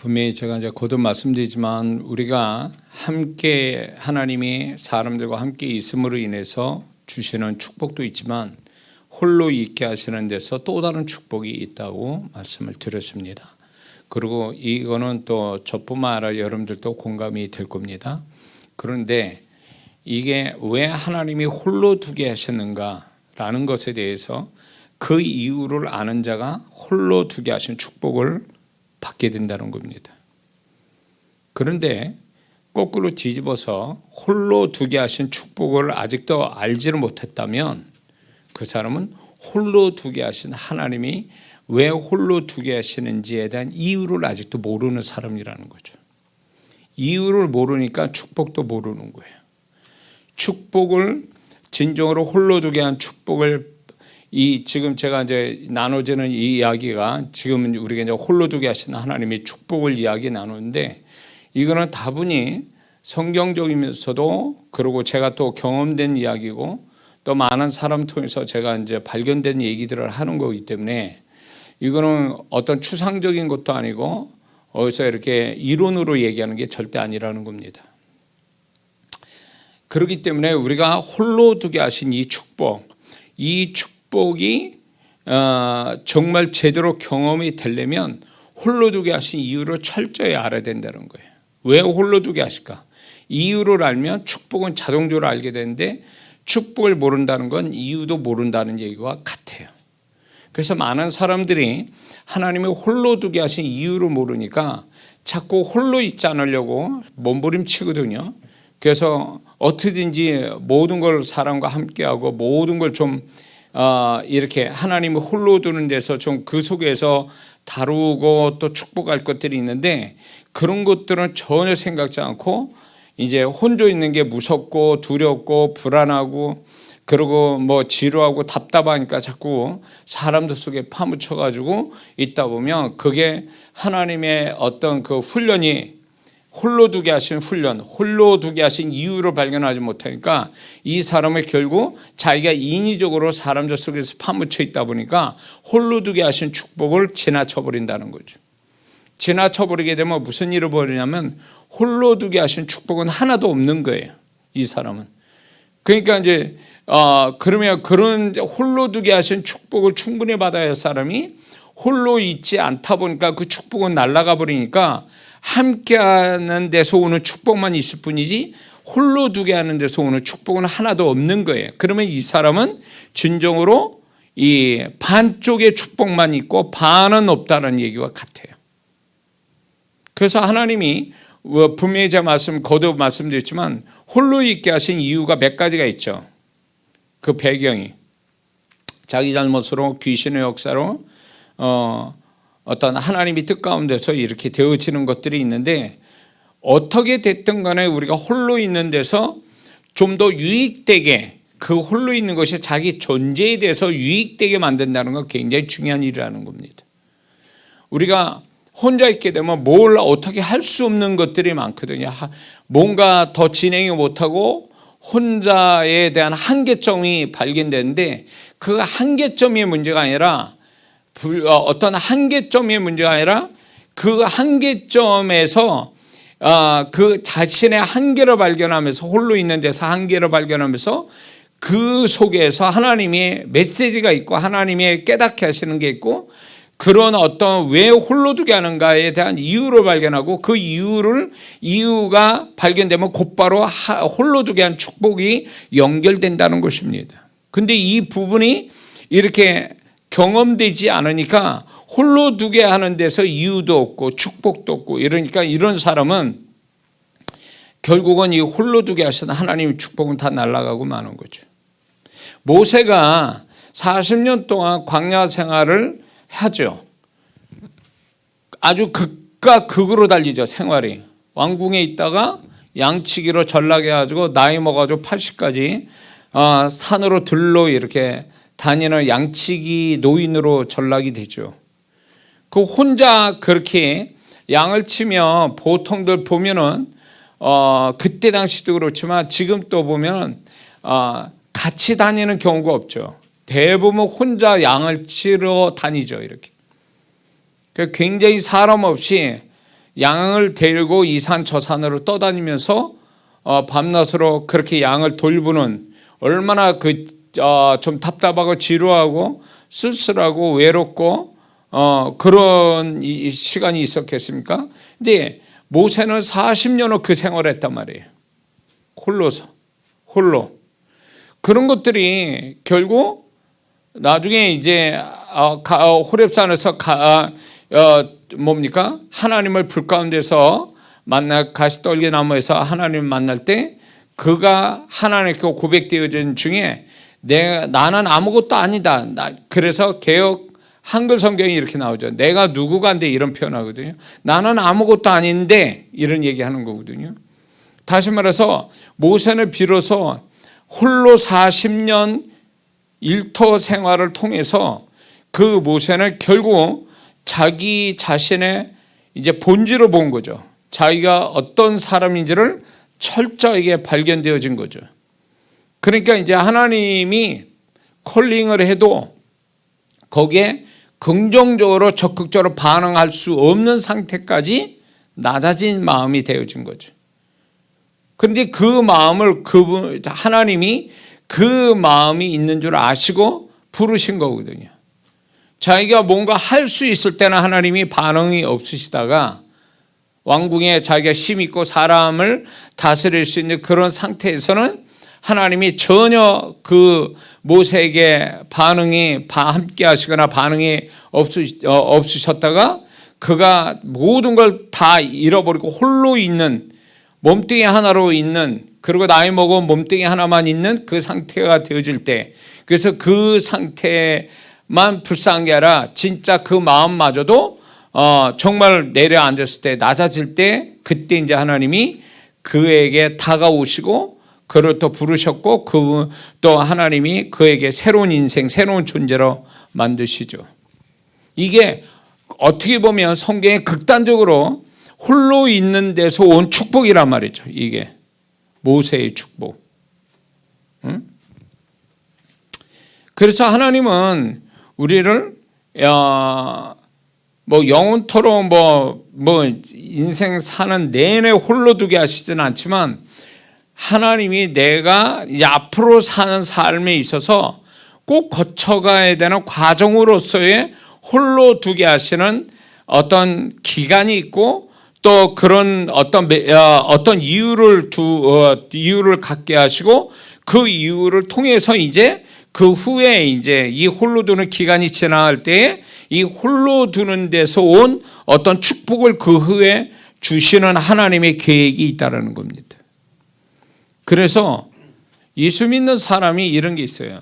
분명히 제가 이제 거듭 말씀드리지만 우리가 함께 하나님이 사람들과 함께 있음으로 인해서 주시는 축복도 있지만 홀로 있게 하시는 데서 또 다른 축복이 있다고 말씀을 드렸습니다. 그리고 이거는 또 저뿐만 아니라 여러분들도 공감이 될 겁니다. 그런데 이게 왜 하나님이 홀로 두게 하셨는가라는 것에 대해서 그 이유를 아는 자가 홀로 두게 하신 축복을 받게 된다는 겁니다. 그런데 거꾸로 뒤집어서 홀로 두게 하신 축복을 아직도 알지를 못했다면 그 사람은 홀로 두게 하신 하나님이 왜 홀로 두게 하시는지에 대한 이유를 아직도 모르는 사람이라는 거죠. 이유를 모르니까 축복도 모르는 거예요. 축복을 진정으로 홀로 두게 한 축복을 지금 제가 이제 나눠지는 이 이야기가 지금 우리가 이제 홀로 두게 하신 하나님의 축복을 이야기 나누는데 이거는 다분히 성경적이면서도 그리고 제가 또 경험된 이야기고 또 많은 사람 통해서 제가 이제 발견된 얘기들을 하는 거기 때문에 이거는 어떤 추상적인 것도 아니고 어디서 이렇게 이론으로 얘기하는 게 절대 아니라는 겁니다. 그렇기 때문에 우리가 홀로 두게 하신 이 축복이 정말 제대로 경험이 되려면 홀로 두게 하신 이유를 철저히 알아야 된다는 거예요. 왜 홀로 두게 하실까? 이유를 알면 축복은 자동적으로 알게 되는데 축복을 모른다는 건 이유도 모른다는 얘기와 같아요. 그래서 많은 사람들이 하나님이 홀로 두게 하신 이유를 모르니까 자꾸 홀로 있지 않으려고 몸부림치거든요. 그래서 어떻게든지 모든 걸 사람과 함께하고 모든 걸 좀 이렇게 하나님이 홀로 두는 데서 좀 그 속에서 다루고 또 축복할 것들이 있는데 그런 것들은 전혀 생각지 않고 이제 혼자 있는 게 무섭고 두렵고 불안하고 그리고 뭐 지루하고 답답하니까 자꾸 사람들 속에 파묻혀 가지고 있다 보면 그게 하나님의 어떤 그 훈련이 홀로 두게 하신 훈련, 홀로 두게 하신 이유를 발견하지 못하니까 이 사람은 결국 자기가 인위적으로 사람들 속에서 파묻혀 있다 보니까 홀로 두게 하신 축복을 지나쳐버린다는 거죠. 지나쳐버리게 되면 무슨 일을 벌이냐면 홀로 두게 하신 축복은 하나도 없는 거예요. 이 사람은. 그러니까 이제 그러면 그런 홀로 두게 하신 축복을 충분히 받아야 할 사람이 홀로 있지 않다 보니까 그 축복은 날아가 버리니까 함께하는 데서 오는 축복만 있을 뿐이지 홀로 두게 하는 데서 오는 축복은 하나도 없는 거예요. 그러면 이 사람은 진정으로 이 반쪽의 축복만 있고 반은 없다는 얘기와 같아요. 그래서 하나님이 분명히 제가 거듭 말씀드렸지만 홀로 있게 하신 이유가 몇 가지가 있죠. 그 배경이 자기 잘못으로 귀신의 역사로 어떤 하나님의 뜻 가운데서 이렇게 되어지는 것들이 있는데 어떻게 됐든 간에 우리가 홀로 있는 데서 좀 더 유익되게 그 홀로 있는 것이 자기 존재에 대해서 유익되게 만든다는 건 굉장히 중요한 일이라는 겁니다. 우리가 혼자 있게 되면 뭘 어떻게 할 수 없는 것들이 많거든요. 뭔가 더 진행이 못하고 혼자에 대한 한계점이 발견되는데 그 한계점이 문제가 아니라 어떤 한계점의 문제가 아니라 그 한계점에서 그 자신의 한계를 발견하면서 홀로 있는 데서 한계를 발견하면서 그 속에서 하나님의 메시지가 있고 하나님의 깨닫게 하시는 게 있고 그런 어떤 왜 홀로 두게 하는가에 대한 이유를 발견하고 그 이유가 발견되면 곧바로 홀로 두게 한 축복이 연결된다는 것입니다. 근데 이 부분이 이렇게 경험되지 않으니까 홀로 두게 하는 데서 이유도 없고 축복도 없고 이러니까 이런 사람은 결국은 이 홀로 두게 하신 하나님의 축복은 다 날아가고 마는 거죠. 모세가 40년 동안 광야 생활을 하죠. 아주 극과 극으로 달리죠. 생활이. 왕궁에 있다가 양치기로 전락해가지고 나이 먹어가지고 80까지 산으로 들로 이렇게 다니는 양치기 노인으로 전락이 되죠. 그 혼자 그렇게 양을 치면 보통들 보면은 그때 당시도 그렇지만 지금 또 보면 같이 다니는 경우가 없죠. 대부분 혼자 양을 치러 다니죠. 이렇게 굉장히 사람 없이 양을 데리고 이 산 저 산으로 떠다니면서 밤낮으로 그렇게 양을 돌보는, 얼마나 좀 답답하고 지루하고 쓸쓸하고 외롭고 그런 이 시간이 있었겠습니까? 근데 모세는 40년을 그 생활을 했단 말이에요. 홀로. 그런 것들이 결국 나중에 이제 호렙산에서 하나님을 불 가운데서 가시떨기 나무에서 하나님을 만날 때 그가 하나님께 고백되어진 중에 나는 아무것도 아니다. 그래서 개역 한글 성경이 이렇게 나오죠. 내가 누구간데 이런 표현하거든요. 나는 아무것도 아닌데 이런 얘기하는 거거든요. 다시 말해서 모세는 비로소 홀로 40년 일터 생활을 통해서 그 모세는 결국 자기 자신의 이제 본질을 본 거죠. 자기가 어떤 사람인지를 철저하게 발견되어진 거죠. 그러니까 이제 하나님이 콜링을 해도 거기에 긍정적으로 적극적으로 반응할 수 없는 상태까지 낮아진 마음이 되어진 거죠. 그런데 그 마음을 하나님이 그 마음이 있는 줄 아시고 부르신 거거든요. 자기가 뭔가 할 수 있을 때는 하나님이 반응이 없으시다가 왕궁에 자기가 힘 있고 사람을 다스릴 수 있는 그런 상태에서는 하나님이 전혀 그 모세에게 반응이 함께 하시거나 반응이 없으셨다가 그가 모든 걸 다 잃어버리고 홀로 있는, 몸뚱이 하나로 있는, 그리고 나이 먹은 몸뚱이 하나만 있는 그 상태가 되어질 때, 그래서 그 상태만 불쌍한 게 아니라 진짜 그 마음마저도 정말 내려앉았을 때, 낮아질 때, 그때 이제 하나님이 그에게 다가오시고 그를 또 부르셨고 또 하나님이 그에게 새로운 인생, 새로운 존재로 만드시죠. 이게 어떻게 보면 성경에 극단적으로 홀로 있는 데서 온 축복이란 말이죠. 이게 모세의 축복. 그래서 하나님은 우리를 영원토록 인생 사는 내내 홀로 두게 하시지는 않지만, 하나님이 내가 이제 앞으로 사는 삶에 있어서 꼭 거쳐가야 되는 과정으로서의 홀로 두게 하시는 어떤 기간이 있고, 또 그런 어떤 이유를 갖게 하시고, 그 이유를 통해서 이제 그 후에 이제 이 홀로 두는 기간이 지나갈 때에 이 홀로 두는 데서 온 어떤 축복을 그 후에 주시는 하나님의 계획이 있다는 겁니다. 그래서 예수 믿는 사람이 이런 게 있어요.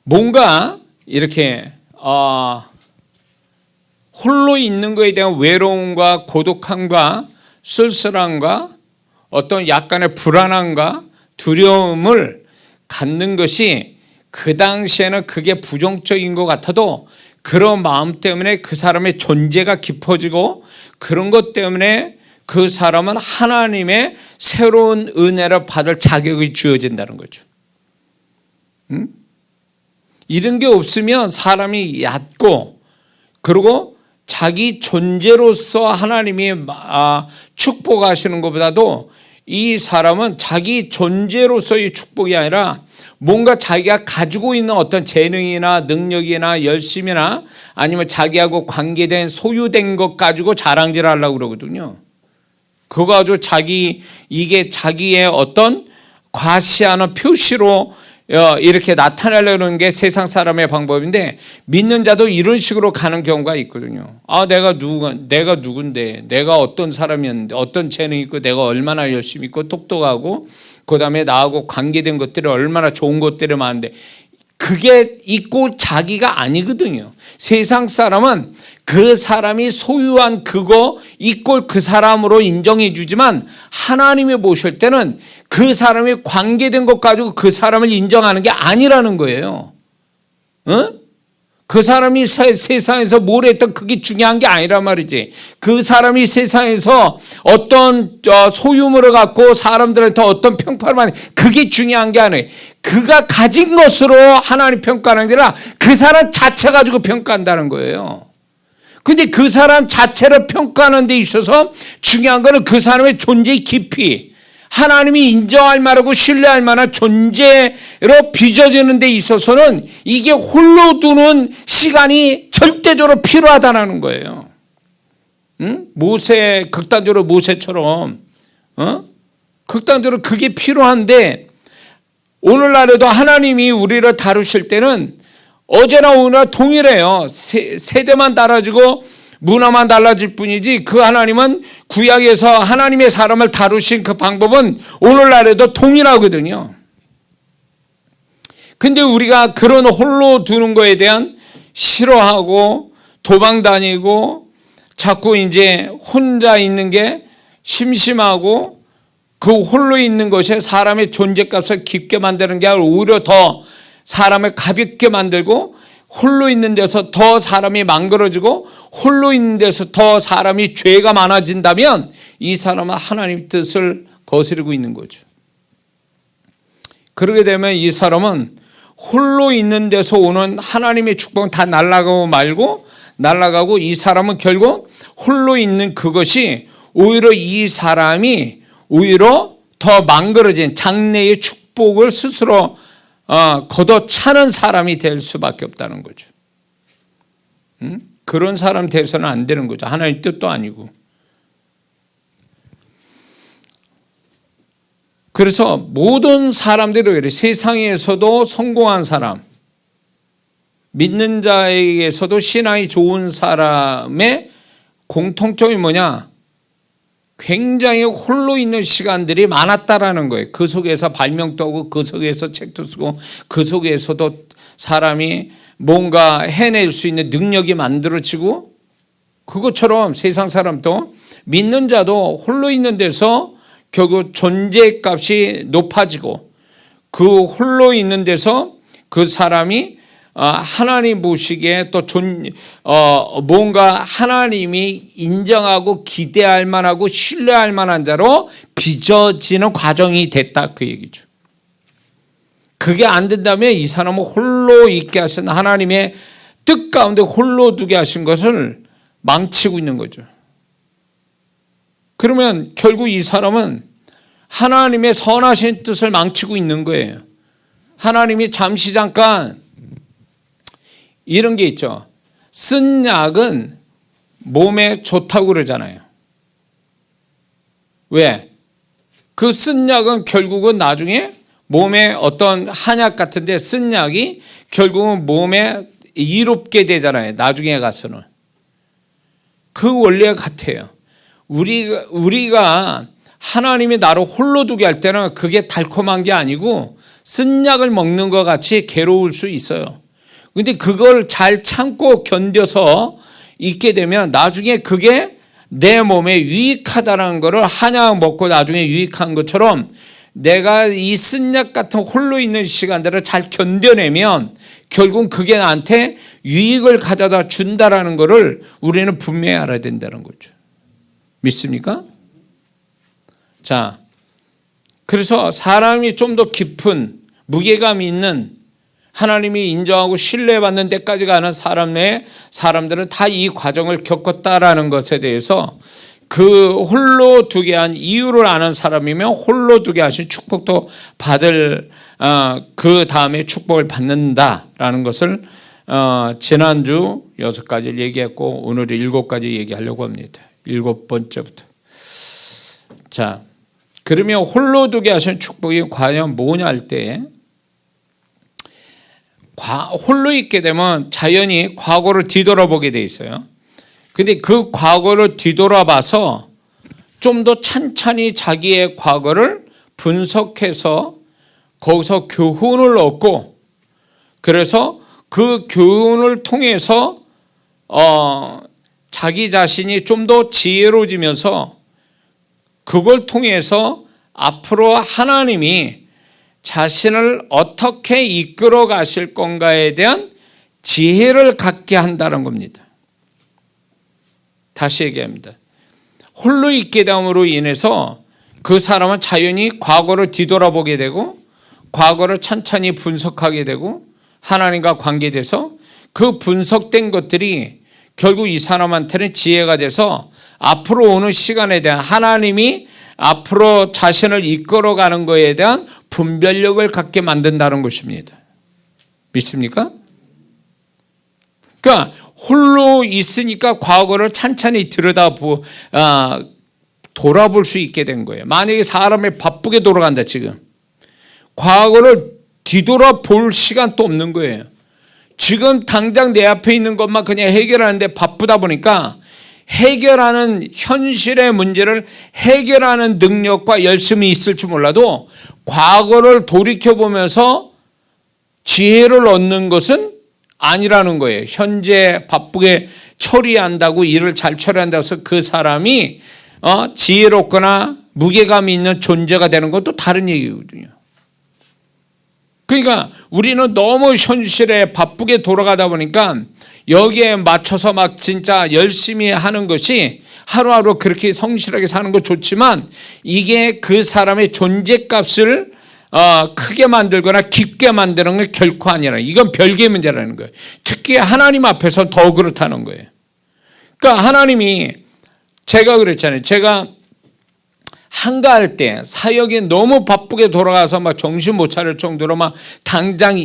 뭔가 이렇게 홀로 있는 것에 대한 외로움과 고독함과 쓸쓸함과 어떤 약간의 불안함과 두려움을 갖는 것이 그 당시에는 그게 부정적인 것 같아도, 그런 마음 때문에 그 사람의 존재가 깊어지고, 그런 것 때문에 그 사람은 하나님의 새로운 은혜를 받을 자격이 주어진다는 거죠. 이런 게 없으면 사람이 얕고, 그리고 자기 존재로서 하나님이 축복하시는 것보다도 이 사람은 자기 존재로서의 축복이 아니라 뭔가 자기가 가지고 있는 어떤 재능이나 능력이나 열심이나 아니면 자기하고 관계된 소유된 것 가지고 자랑질 하려고 그러거든요. 그거 가지고 이게 자기의 어떤 과시하는 표시로 이렇게 나타내려는 게 세상 사람의 방법인데, 믿는 자도 이런 식으로 가는 경우가 있거든요. 내가 누군데, 내가 어떤 사람이었는데, 어떤 재능이 있고, 내가 얼마나 열심히 있고 똑똑하고, 그 다음에 나하고 관계된 것들이 얼마나 좋은 것들이 많은데, 그게 있고 자기가 아니거든요. 세상 사람은 그 사람이 소유한 그거 있고 그 사람으로 인정해 주지만, 하나님이 보실 때는 그 사람이 관계된 것 가지고 그 사람을 인정하는 게 아니라는 거예요. 그 사람이 세상에서 뭘 했던 그게 중요한 게 아니란 말이지. 그 사람이 세상에서 어떤 소유물을 갖고 사람들한테 어떤 평가를 받는 그게 중요한 게 아니에요. 그가 가진 것으로 하나님 평가하는 게 아니라 그 사람 자체 가지고 평가한다는 거예요. 근데 그 사람 자체를 평가하는 데 있어서 중요한 거는 그 사람의 존재의 깊이, 하나님이 인정할 만하고 신뢰할 만한 존재로 빚어지는 데 있어서는 이게 홀로 두는 시간이 절대적으로 필요하다는 거예요. 응? 극단적으로 모세처럼 극단적으로 그게 필요한데, 오늘날에도 하나님이 우리를 다루실 때는 어제나 오늘나 동일해요. 세대만 달라지고 문화만 달라질 뿐이지, 그 하나님은 구약에서 하나님의 사람을 다루신 그 방법은 오늘날에도 동일하거든요. 근데 우리가 그런 홀로 두는 거에 대한 싫어하고 도망 다니고 자꾸 이제 혼자 있는 게 심심하고, 그 홀로 있는 것이 사람의 존재값을 깊게 만드는 게 아니라 오히려 더 사람을 가볍게 만들고, 홀로 있는 데서 더 사람이 망가져지고 홀로 있는 데서 더 사람이 죄가 많아진다면 이 사람은 하나님의 뜻을 거스르고 있는 거죠. 그러게 되면 이 사람은 홀로 있는 데서 오는 하나님의 축복은 다 날아가고 이 사람은 결국 홀로 있는 그것이 오히려 이 사람이 오히려 더 망가져진 장래의 축복을 스스로 걷어차는 사람이 될 수밖에 없다는 거죠. 그런 사람 돼서는 안 되는 거죠. 하나님 뜻도 아니고. 그래서 모든 사람들이 그래. 세상에서도 성공한 사람, 믿는 자에게서도 신앙이 좋은 사람의 공통점이 뭐냐? 굉장히 홀로 있는 시간들이 많았다라는 거예요. 그 속에서 발명도 하고 그 속에서 책도 쓰고 그 속에서도 사람이 뭔가 해낼 수 있는 능력이 만들어지고, 그것처럼 세상 사람도 믿는 자도 홀로 있는 데서 결국 존재값이 높아지고, 그 홀로 있는 데서 그 사람이 하나님 보시기에 또 뭔가 하나님이 인정하고 기대할 만하고 신뢰할 만한 자로 빚어지는 과정이 됐다, 그 얘기죠. 그게 안 된다면 이 사람은 홀로 있게 하신 하나님의 뜻 가운데 홀로 두게 하신 것을 망치고 있는 거죠. 그러면 결국 이 사람은 하나님의 선하신 뜻을 망치고 있는 거예요. 하나님이 잠시 잠깐 이런 게 있죠. 쓴 약은 몸에 좋다고 그러잖아요. 왜? 그 쓴 약은 결국은 나중에 몸에 어떤 한약 같은데 쓴 약이 결국은 몸에 이롭게 되잖아요. 나중에 가서는. 그 원리가 같아요. 우리가 하나님이 나를 홀로 두게 할 때는 그게 달콤한 게 아니고 쓴 약을 먹는 것 같이 괴로울 수 있어요. 근데 그걸 잘 참고 견뎌서 있게 되면 나중에 그게 내 몸에 유익하다는 것을, 한약 먹고 나중에 유익한 것처럼 내가 이 쓴약 같은 홀로 있는 시간들을 잘 견뎌내면 결국은 그게 나한테 유익을 가져다 준다라는 것을 우리는 분명히 알아야 된다는 거죠. 믿습니까? 자, 그래서 사람이 좀 더 깊은 무게감 있는, 하나님이 인정하고 신뢰받는 데까지 가는 사람들은 다 이 과정을 겪었다라는 것에 대해서 그 홀로 두게 한 이유를 아는 사람이면 홀로 두게 하신 축복도 받을, 그 다음에 축복을 받는다라는 것을 지난주 6가지를 얘기했고 오늘 7가지 얘기하려고 합니다. 7번째부터. 자, 그러면 홀로 두게 하신 축복이 과연 뭐냐 할 때, 홀로 있게 되면 자연히 과거를 뒤돌아보게 돼 있어요. 근데 그 과거를 뒤돌아봐서 좀 더 찬찬히 자기의 과거를 분석해서 거기서 교훈을 얻고, 그래서 그 교훈을 통해서 자기 자신이 좀 더 지혜로워지면서 그걸 통해서 앞으로 하나님이 자신을 어떻게 이끌어 가실 건가에 대한 지혜를 갖게 한다는 겁니다. 다시 얘기합니다. 홀로 있게 됨으로 인해서 그 사람은 자연히 과거를 뒤돌아보게 되고 과거를 천천히 분석하게 되고 하나님과 관계돼서 그 분석된 것들이 결국 이 사람한테는 지혜가 돼서 앞으로 오는 시간에 대한 하나님이 앞으로 자신을 이끌어가는 것에 대한 분별력을 갖게 만든다는 것입니다. 믿습니까? 그러니까 홀로 있으니까 과거를 찬찬히 돌아볼 수 있게 된 거예요. 만약에 사람이 바쁘게 돌아간다 지금 과거를 뒤돌아볼 시간도 없는 거예요. 지금 당장 내 앞에 있는 것만 그냥 해결하는데 바쁘다 보니까 해결하는 현실의 문제를 해결하는 능력과 열심이 있을지 몰라도 과거를 돌이켜보면서 지혜를 얻는 것은 아니라는 거예요. 현재 바쁘게 처리한다고 일을 잘 처리한다고 해서 그 사람이 지혜롭거나 무게감이 있는 존재가 되는 것도 다른 얘기거든요. 그러니까 우리는 너무 현실에 바쁘게 돌아가다 보니까 여기에 맞춰서 막 진짜 열심히 하는 것이 하루하루 그렇게 성실하게 사는 거 좋지만 이게 그 사람의 존재값을 크게 만들거나 깊게 만드는 게 결코 아니라 이건 별개의 문제라는 거예요. 특히 하나님 앞에서 더 그렇다는 거예요. 그러니까 하나님이 제가 그랬잖아요. 제가 한가할 때 사역에 너무 바쁘게 돌아가서 막 정신 못 차릴 정도로 막 당장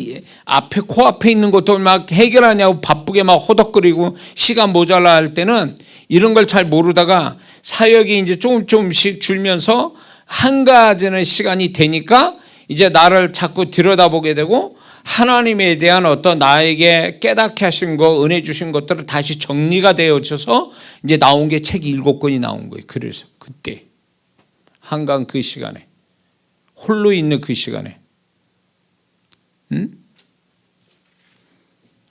앞에 코앞에 있는 것도 막 해결하냐고 바쁘게 막 호덕거리고 시간 모자라 할 때는 이런 걸 잘 모르다가 사역이 이제 조금씩 줄면서 한가해지는 시간이 되니까 이제 나를 자꾸 들여다보게 되고 하나님에 대한 어떤 나에게 깨닫게 하신 거 은혜 주신 것들을 다시 정리가 되어져서 이제 나온 게 책이 7권이 나온 거예요. 그래서 그때 한강 그 시간에 홀로 있는 그 시간에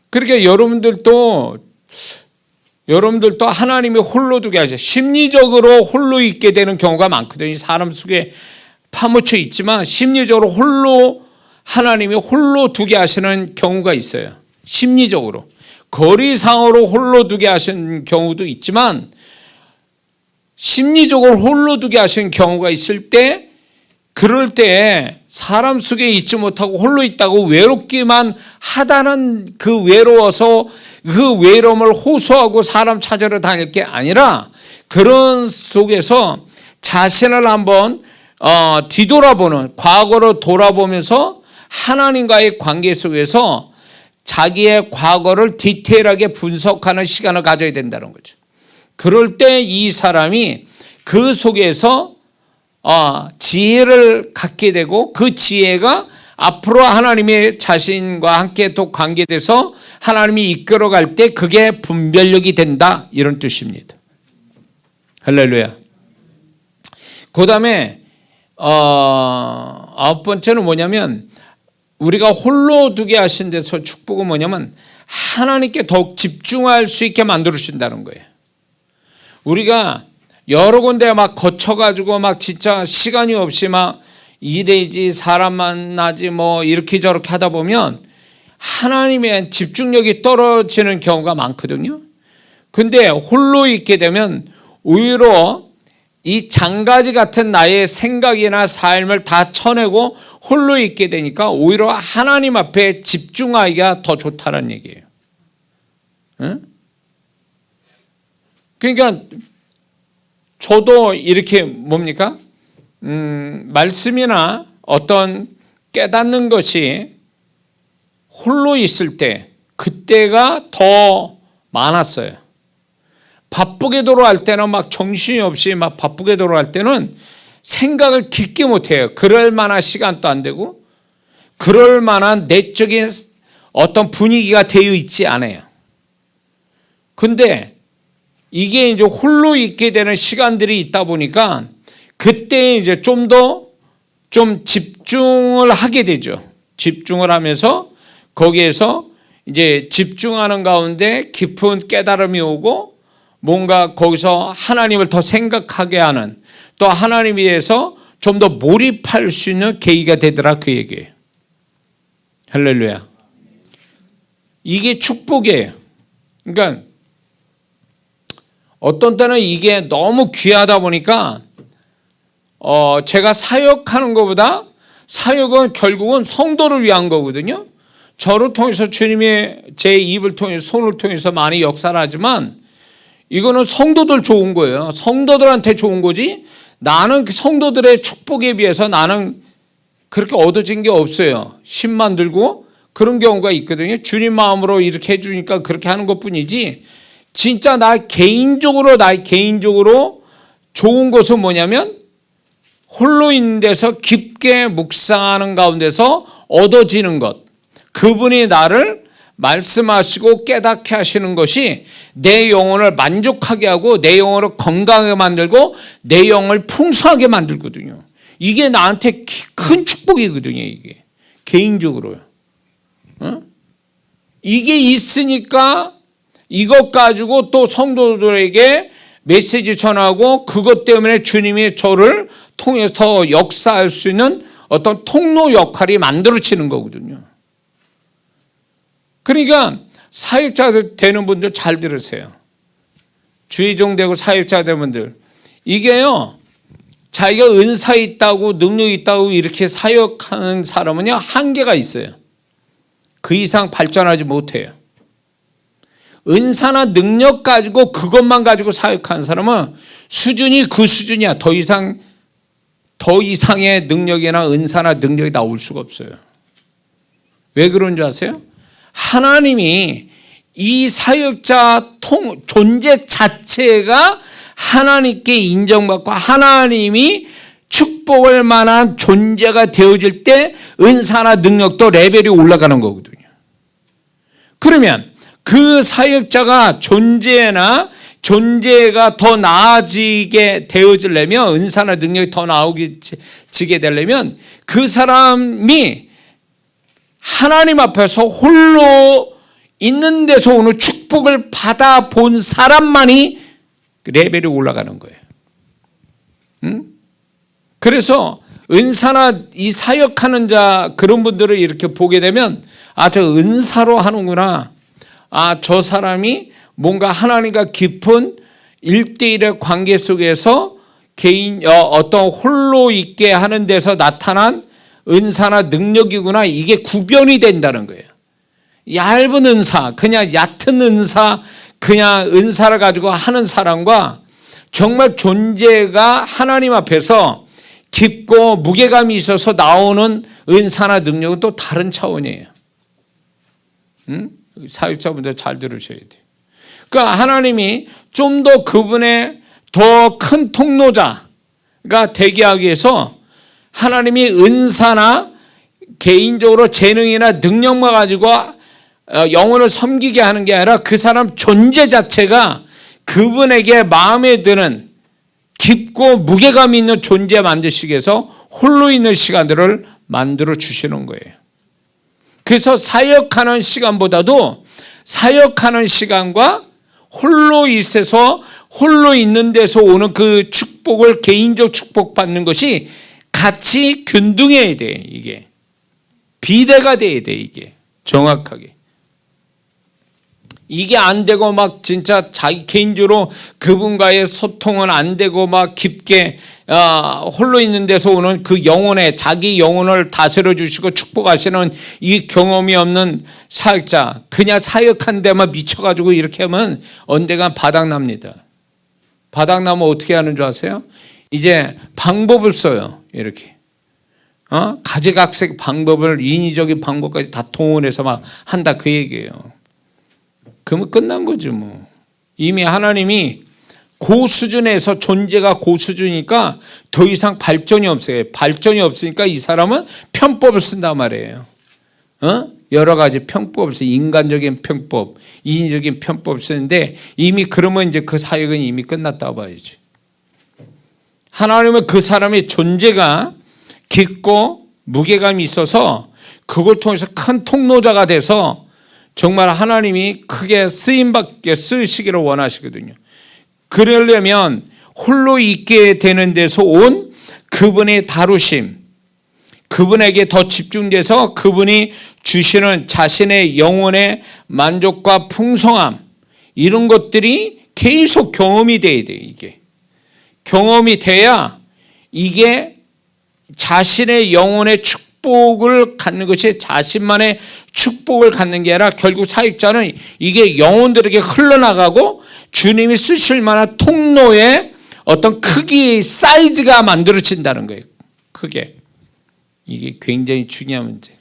그러니까 여러분들도 하나님이 홀로 두게 하셔. 심리적으로 홀로 있게 되는 경우가 많거든요. 사람 속에 파묻혀 있지만 심리적으로 하나님이 홀로 두게 하시는 경우가 있어요. 심리적으로 거리상으로 홀로 두게 하시는 경우도 있지만 심리적으로 홀로 두게 하시는 경우가 있을 때 그럴 때 사람 속에 있지 못하고 홀로 있다고 외롭기만 하다는 그 외로워서 그 외로움을 호소하고 사람 찾으러 다닐 게 아니라 그런 속에서 자신을 한번 뒤돌아보는 과거로 돌아보면서 하나님과의 관계 속에서 자기의 과거를 디테일하게 분석하는 시간을 가져야 된다는 거죠. 그럴 때 이 사람이 그 속에서 지혜를 갖게 되고 그 지혜가 앞으로 하나님의 자신과 함께 또 관계돼서 하나님이 이끌어갈 때 그게 분별력이 된다 이런 뜻입니다. 할렐루야. 그 다음에 9번째는 뭐냐면 우리가 홀로 두게 하신 데서 축복은 뭐냐면 하나님께 더욱 집중할 수 있게 만들어 주신다는 거예요. 우리가 여러 군데 막 거쳐가지고 막 진짜 시간이 없이 막 일해야지 사람 만나지 뭐 이렇게 저렇게 하다 보면 하나님의 집중력이 떨어지는 경우가 많거든요. 근데 홀로 있게 되면 오히려 이 장가지 같은 나의 생각이나 삶을 다 쳐내고 홀로 있게 되니까 오히려 하나님 앞에 집중하기가 더 좋다는 얘기예요. 응? 그러니까 저도 이렇게 뭡니까? 말씀이나 어떤 깨닫는 것이 홀로 있을 때 그때가 더 많았어요. 바쁘게 돌아갈 때는 막 정신이 없이 막 바쁘게 돌아갈 때는 생각을 깊게 못해요. 그럴 만한 시간도 안 되고 그럴 만한 내적인 어떤 분위기가 되어 있지 않아요. 근데 이게 이제 홀로 있게 되는 시간들이 있다 보니까 그때 이제 좀 집중을 하게 되죠. 집중을 하면서 거기에서 이제 집중하는 가운데 깊은 깨달음이 오고 뭔가 거기서 하나님을 더 생각하게 하는 또 하나님에 대해서 좀 더 몰입할 수 있는 계기가 되더라 그 얘기예요. 할렐루야. 이게 축복이에요. 그러니까 어떤 때는 이게 너무 귀하다 보니까 제가 사역하는 것보다 사역은 결국은 성도를 위한 거거든요. 저를 통해서 주님이 제 입을 통해서 손을 통해서 많이 역사를 하지만 이거는 성도들 좋은 거예요. 성도들한테 좋은 거지 나는 성도들의 축복에 비해서 나는 그렇게 얻어진 게 없어요. 10만 들고 그런 경우가 있거든요. 주님 마음으로 이렇게 해주니까 그렇게 하는 것뿐이지 진짜 나의 개인적으로 좋은 것은 뭐냐면 홀로 있는 데서 깊게 묵상하는 가운데서 얻어지는 것. 그분이 나를 말씀하시고 깨닫게 하시는 것이 내 영혼을 만족하게 하고 내 영혼을 건강하게 만들고 내 영혼을 풍성하게 만들거든요. 이게 나한테 큰 축복이거든요. 이게 개인적으로요. 이게 있으니까 이것 가지고 또 성도들에게 메시지 전하고 그것 때문에 주님이 저를 통해서 역사할 수 있는 어떤 통로 역할이 만들어지는 거거든요. 그러니까 사역자 되는 분들 잘 들으세요. 주의종 되고 사역자 되는 분들 이게요 자기가 은사 있다고 능력이 있다고 이렇게 사역하는 사람은요 한계가 있어요. 그 이상 발전하지 못해요. 은사나 능력 가지고 그것만 가지고 사역하는 사람은 수준이 그 수준이야. 더 이상의 능력이나 은사나 능력이 나올 수가 없어요. 왜 그런 줄 아세요? 하나님이 이 사역자 존재 자체가 하나님께 인정받고 하나님이 축복할 만한 존재가 되어질 때 은사나 능력도 레벨이 올라가는 거거든요. 그러면 그 사역자가 존재가 더 나아지게 되어지려면 은사나 능력이 더 나아지게 되려면 그 사람이 하나님 앞에서 홀로 있는 데서 오는 축복을 받아본 사람만이 레벨이 올라가는 거예요. 그래서 은사나 이 사역하는 자 그런 분들을 이렇게 보게 되면 저 은사로 하는구나. 저 사람이 뭔가 하나님과 깊은 1대1의 관계 속에서 어떤 홀로 있게 하는 데서 나타난 은사나 능력이구나. 이게 구별이 된다는 거예요. 얇은 은사, 그냥 얕은 은사, 그냥 은사를 가지고 하는 사람과 정말 존재가 하나님 앞에서 깊고 무게감이 있어서 나오는 은사나 능력은 또 다른 차원이에요. 사역자분들 잘 들으셔야 돼요. 그러니까 하나님이 좀 더 그분의 더 큰 통로자가 되게 하기 위해서 하나님이 은사나 개인적으로 재능이나 능력만 가지고 영혼을 섬기게 하는 게 아니라 그 사람 존재 자체가 그분에게 마음에 드는 깊고 무게감 있는 존재 만드시기 위해서 홀로 있는 시간들을 만들어 주시는 거예요. 그래서 사역하는 시간보다도 사역하는 시간과 홀로 있어서 홀로 있는 데서 오는 그 축복을 개인적 축복 받는 것이 같이 균등해야 돼. 이게 비례가 돼야 돼. 이게 정확하게 이게 안 되고 막 진짜 자기 개인적으로 그분과의 소통은 안 되고 막 깊게 홀로 있는 데서 오는 그 영혼에 자기 영혼을 다스려 주시고 축복하시는 이 경험이 없는 사역자 그냥 사역한 데만 미쳐가지고 이렇게 하면 언젠간 바닥납니다. 바닥나면 어떻게 하는 줄 아세요? 이제 방법을 써요. 이렇게 가지각색 방법을 인위적인 방법까지 다 동원해서 막 한다 그 얘기예요. 그러면 끝난 거죠 뭐. 이미 하나님이 그 수준에서 존재가 그 수준이니까 더 이상 발전이 없어요. 발전이 없으니까 이 사람은 편법을 쓴단 말이에요. 여러 가지 편법을 써요. 인간적인 편법, 인위적인 편법을 쓰는데 이미 그러면 이제 그 사역은 이미 끝났다고 봐야지. 하나님은 그 사람의 존재가 깊고 무게감이 있어서 그걸 통해서 큰 통로자가 돼서 정말 하나님이 크게 쓰임받게 쓰시기를 원하시거든요. 그러려면 홀로 있게 되는 데서 온 그분의 다루심, 그분에게 더 집중돼서 그분이 주시는 자신의 영혼의 만족과 풍성함, 이런 것들이 계속 경험이 돼야 돼요. 이게 경험이 돼야 이게 자신의 영혼의 축복을 갖는 것이 자신만의 축복을 갖는 게 아니라 결국 사역자는 이게 영혼들에게 흘러나가고 주님이 쓰실 만한 통로의 어떤 크기의 사이즈가 만들어진다는 거예요. 크게. 이게 굉장히 중요한 문제.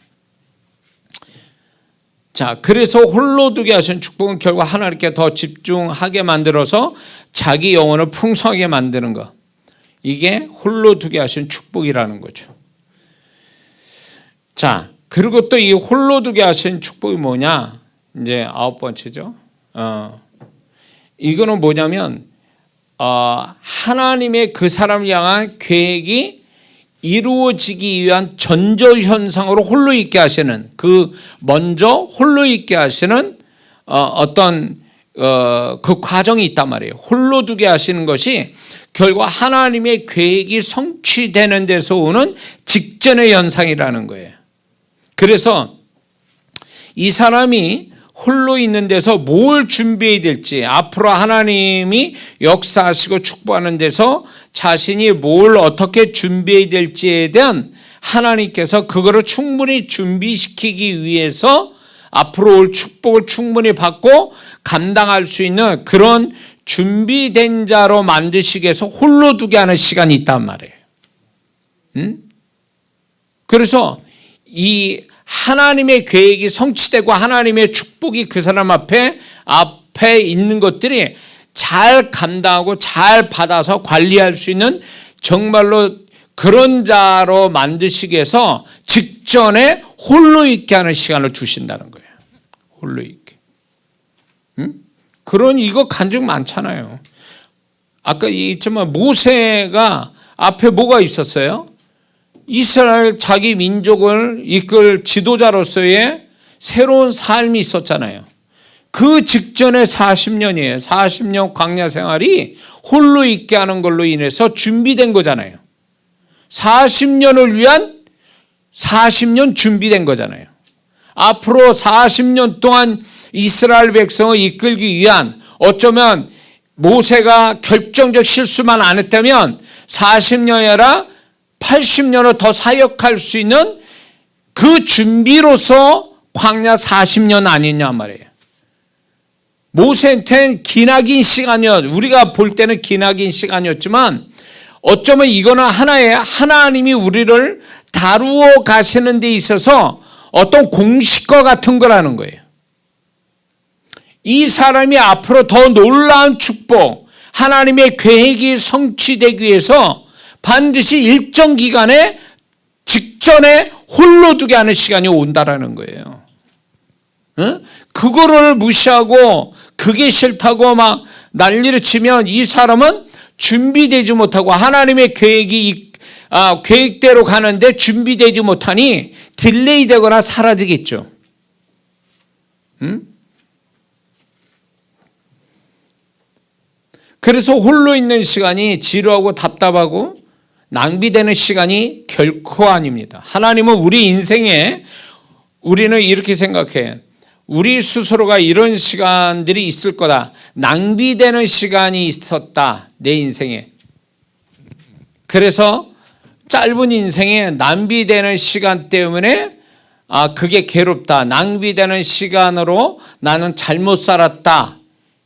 자, 그래서 홀로 두게 하신 축복은 결국 하나님께 더 집중하게 만들어서 자기 영혼을 풍성하게 만드는 것. 이게 홀로 두게 하신 축복이라는 거죠. 자, 그리고 또 이 홀로 두게 하신 축복이 뭐냐? 이제 9번째죠. 이거는 뭐냐면 하나님의 그 사람을 향한 계획이 이루어지기 위한 전조현상으로 홀로 있게 하시는, 그 먼저 홀로 있게 하시는 어떤 그 과정이 있단 말이에요. 홀로 두게 하시는 것이 결국 하나님의 계획이 성취되는 데서 오는 직전의 현상이라는 거예요. 그래서 이 사람이 홀로 있는 데서 뭘 준비해야 될지, 앞으로 하나님이 역사하시고 축복하는 데서 자신이 뭘 어떻게 준비해야 될지에 대한 하나님께서 그거를 충분히 준비시키기 위해서 앞으로 올 축복을 충분히 받고 감당할 수 있는 그런 준비된 자로 만드시기 위해서 홀로 두게 하는 시간이 있단 말이에요. 그래서 이 하나님의 계획이 성취되고 하나님의 축복이 그 사람 앞에 있는 것들이 잘 감당하고 잘 받아서 관리할 수 있는 정말로 그런 자로 만드시기 위해서 직전에 홀로 있게 하는 시간을 주신다는 거예요. 홀로 있게. 그런 이거 간증 많잖아요. 아까 얘기했지만 모세가 앞에 뭐가 있었어요? 이스라엘 자기 민족을 이끌 지도자로서의 새로운 삶이 있었잖아요. 그 직전에 40년이에요. 40년 광야 생활이 홀로 있게 하는 걸로 인해서 준비된 거잖아요. 40년을 위한 40년 준비된 거잖아요. 앞으로 40년 동안 이스라엘 백성을 이끌기 위한, 어쩌면 모세가 결정적 실수만 안 했다면 40년이 아니라 80년을 더 사역할 수 있는 그 준비로서 광야 40년 아니냐 말이에요. 모세한테는 기나긴 시간이었, 우리가 볼 때는 기나긴 시간이었지만 어쩌면 이거는 하나의 하나님이 우리를 다루어 가시는 데 있어서 어떤 공식과 같은 거라는 거예요. 이 사람이 앞으로 더 놀라운 축복, 하나님의 계획이 성취되기 위해서 반드시 일정 기간에 직전에 홀로 두게 하는 시간이 온다라는 거예요. 그거를 무시하고 그게 싫다고 막 난리를 치면 이 사람은 준비되지 못하고 하나님의 계획대로 가는데 준비되지 못하니 딜레이 되거나 사라지겠죠. 그래서 홀로 있는 시간이 지루하고 답답하고 낭비되는 시간이 결코 아닙니다. 하나님은 우리 인생에, 우리는 이렇게 생각해. 우리 스스로가 이런 시간들이 있을 거다. 낭비되는 시간이 있었다. 내 인생에. 그래서 짧은 인생에 낭비되는 시간 때문에 그게 괴롭다. 낭비되는 시간으로 나는 잘못 살았다.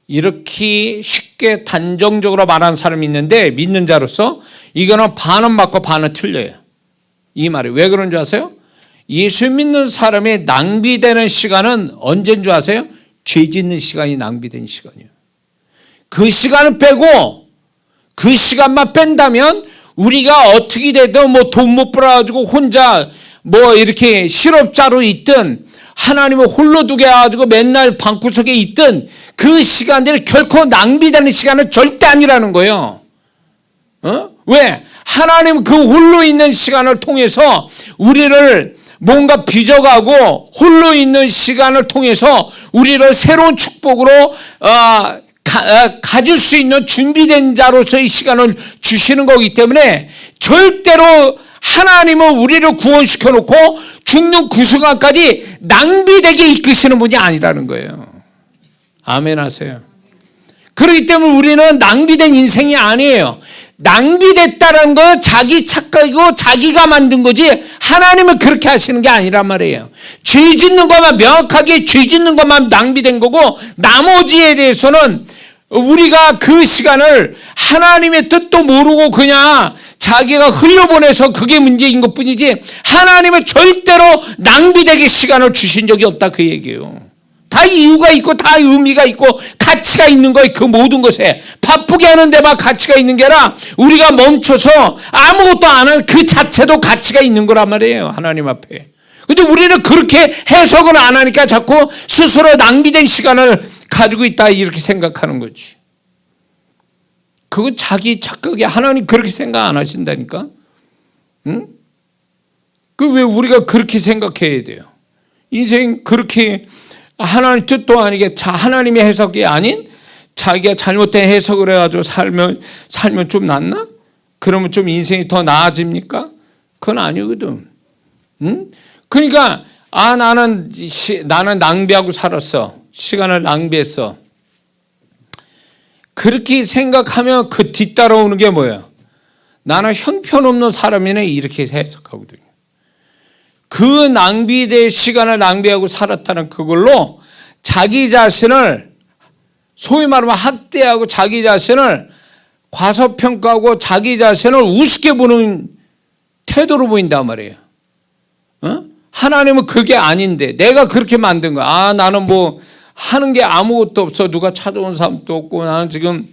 이렇게 쉽게 단정적으로 말하는 사람이 있는데, 믿는 자로서 이거는 반은 맞고 반은 틀려요. 이 말이 왜 그런 줄 아세요? 예수 믿는 사람의 낭비되는 시간은 언제인 줄 아세요? 죄 짓는 시간이 낭비된 시간이에요. 그 시간을 빼고 그 시간만 뺀다면 우리가 어떻게 되든 뭐 돈 못 벌어가지고 혼자 뭐 이렇게 실업자로 있든 하나님을 홀로 두게 해가지고 맨날 방구석에 있든 그 시간들이 결코 낭비되는 시간은 절대 아니라는 거예요. 왜? 하나님 그 홀로 있는 시간을 통해서 우리를 뭔가 빚어가고 홀로 있는 시간을 통해서 우리를 새로운 축복으로 가질 수 있는 준비된 자로서의 시간을 주시는 거기 때문에 절대로 하나님은 우리를 구원시켜 놓고 죽는 그 순간까지 낭비되게 이끄시는 분이 아니라는 거예요. 아멘 하세요. 그렇기 때문에 우리는 낭비된 인생이 아니에요. 낭비됐다는 건 자기 착각이고 자기가 만든 거지 하나님은 그렇게 하시는 게 아니란 말이에요. 죄 짓는 것만 명확하게 죄 짓는 것만 낭비된 거고 나머지에 대해서는 우리가 그 시간을 하나님의 뜻도 모르고 그냥 자기가 흘려보내서 그게 문제인 것뿐이지 하나님은 절대로 낭비되게 시간을 주신 적이 없다 그 얘기예요. 다 이유가 있고 다 의미가 있고 가치가 있는 거예요. 그 모든 것에 바쁘게 하는 데만 가치가 있는 게 아니라 우리가 멈춰서 아무것도 안 하는 그 자체도 가치가 있는 거란 말이에요. 하나님 앞에. 근데 우리는 그렇게 해석을 안 하니까 자꾸 스스로 낭비된 시간을 가지고 있다 이렇게 생각하는 거지. 그건 자기 착각이야. 하나님 그렇게 생각 안 하신다니까. 응? 그 왜 우리가 그렇게 생각해야 돼요? 인생 그렇게 하나님 뜻도 아니게 하나님의 해석이 아닌 자기가 잘못된 해석을 해가지고 살면 좀 낫나? 그러면 좀 인생이 더 나아집니까? 그건 아니거든. 응? 그러니까 나는 낭비하고 살았어. 시간을 낭비했어. 그렇게 생각하면 그 뒤따라오는 게 뭐예요? 나는 형편없는 사람이네 이렇게 해석하거든요. 그 낭비될 시간을 낭비하고 살았다는 그걸로 자기 자신을 소위 말하면 학대하고 자기 자신을 과소평가하고 자기 자신을 우습게 보는 태도로 보인단 말이에요. 어? 하나님은 그게 아닌데 내가 그렇게 만든 거야. 나는 뭐 하는 게 아무것도 없어. 누가 찾아온 사람도 없고 나는 지금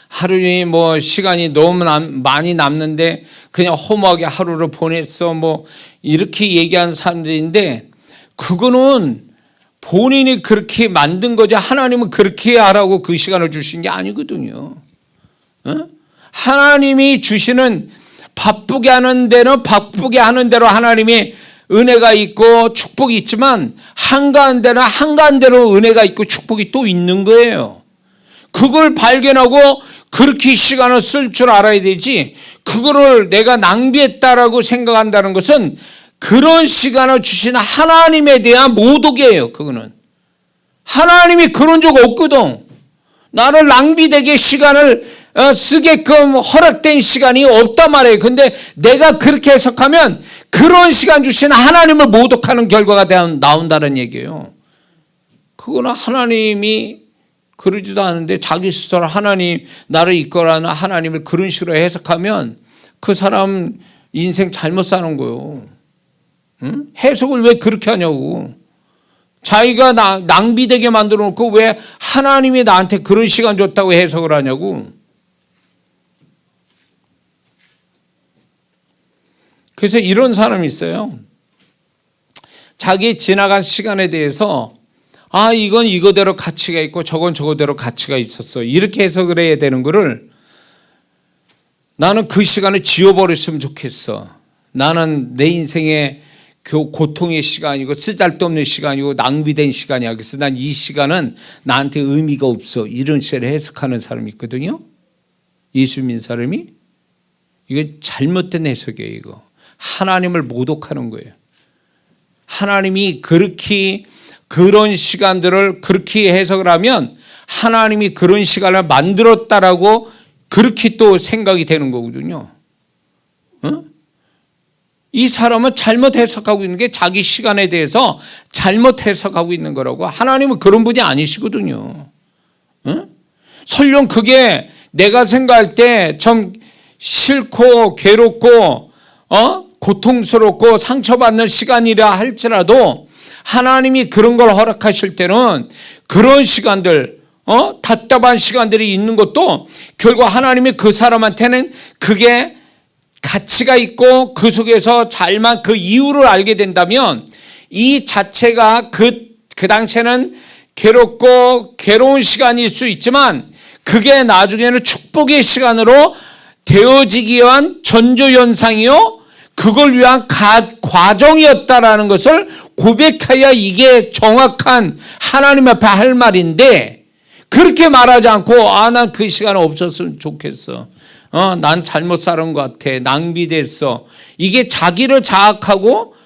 하루에 뭐 시간이 너무 많이 남는데 그냥 허무하게 하루를 보냈어. 뭐 이렇게 얘기하는 사람들인데 그거는 본인이 그렇게 만든 거지 하나님은 그렇게 하라고 그 시간을 주신 게 아니거든요. 어? 하나님이 주시는 바쁘게 하는 데는 바쁘게 하는 대로 하나님이 은혜가 있고 축복이 있지만 한가한 데는 한가한 대로 은혜가 있고 축복이 또 있는 거예요. 그걸 발견하고 그렇게 시간을 쓸 줄 알아야 되지 그거를 내가 낭비했다라고 생각한다는 것은 그런 시간을 주신 하나님에 대한 모독이에요. 그거는 하나님이 그런 적 없거든. 나를 낭비되게 시간을 쓰게끔 허락된 시간이 없단 말이에요. 근데 내가 그렇게 해석하면 그런 시간 주신 하나님을 모독하는 결과가 나온다는 얘기예요. 그거는 하나님이 그러지도 않은데 자기 스스로 하나님 나를 이끌어가는 하나님을 그런 식으로 해석하면 그 사람 인생 잘못 사는 거예요. 응? 해석을 왜 그렇게 하냐고. 자기가 낭비되게 만들어 놓고 왜 하나님이 나한테 그런 시간 줬다고 해석을 하냐고. 그래서 이런 사람이 있어요. 자기 지나간 시간에 대해서 이건 이거대로 가치가 있고 저건 저거대로 가치가 있었어. 이렇게 해석을 해야 되는 거를 나는 그 시간을 지워버렸으면 좋겠어. 나는 내 인생의 고통의 시간이고 쓰잘데없는 시간이고 낭비된 시간이야. 그래서 난 이 시간은 나한테 의미가 없어. 이런 식으로 해석하는 사람이 있거든요. 예수 믿는 사람이. 이게 잘못된 해석이에요. 이거. 하나님을 모독하는 거예요. 하나님이 그렇게 그런 시간들을 그렇게 해석을 하면 하나님이 그런 시간을 만들었다라고 그렇게 또 생각이 되는 거거든요. 어? 이 사람은 잘못 해석하고 있는 게 자기 시간에 대해서 잘못 해석하고 있는 거라고. 하나님은 그런 분이 아니시거든요. 어? 설령 그게 내가 생각할 때 좀 싫고 괴롭고 고통스럽고 상처받는 시간이라 할지라도 하나님이 그런 걸 허락하실 때는 그런 시간들 답답한 시간들이 있는 것도 결국 하나님이 그 사람한테는 그게 가치가 있고 그 속에서 잘만 그 이유를 알게 된다면 이 자체가 그 당시에는 괴롭고 괴로운 시간일 수 있지만 그게 나중에는 축복의 시간으로 되어지기 위한 전조현상이요 그걸 위한 과정이었다라는 것을 고백해야 이게 정확한 하나님 앞에 할 말인데 그렇게 말하지 않고 난 그 시간에 없었으면 좋겠어. 난 잘못 살은 것 같아. 낭비됐어. 이게 자기를 자학하고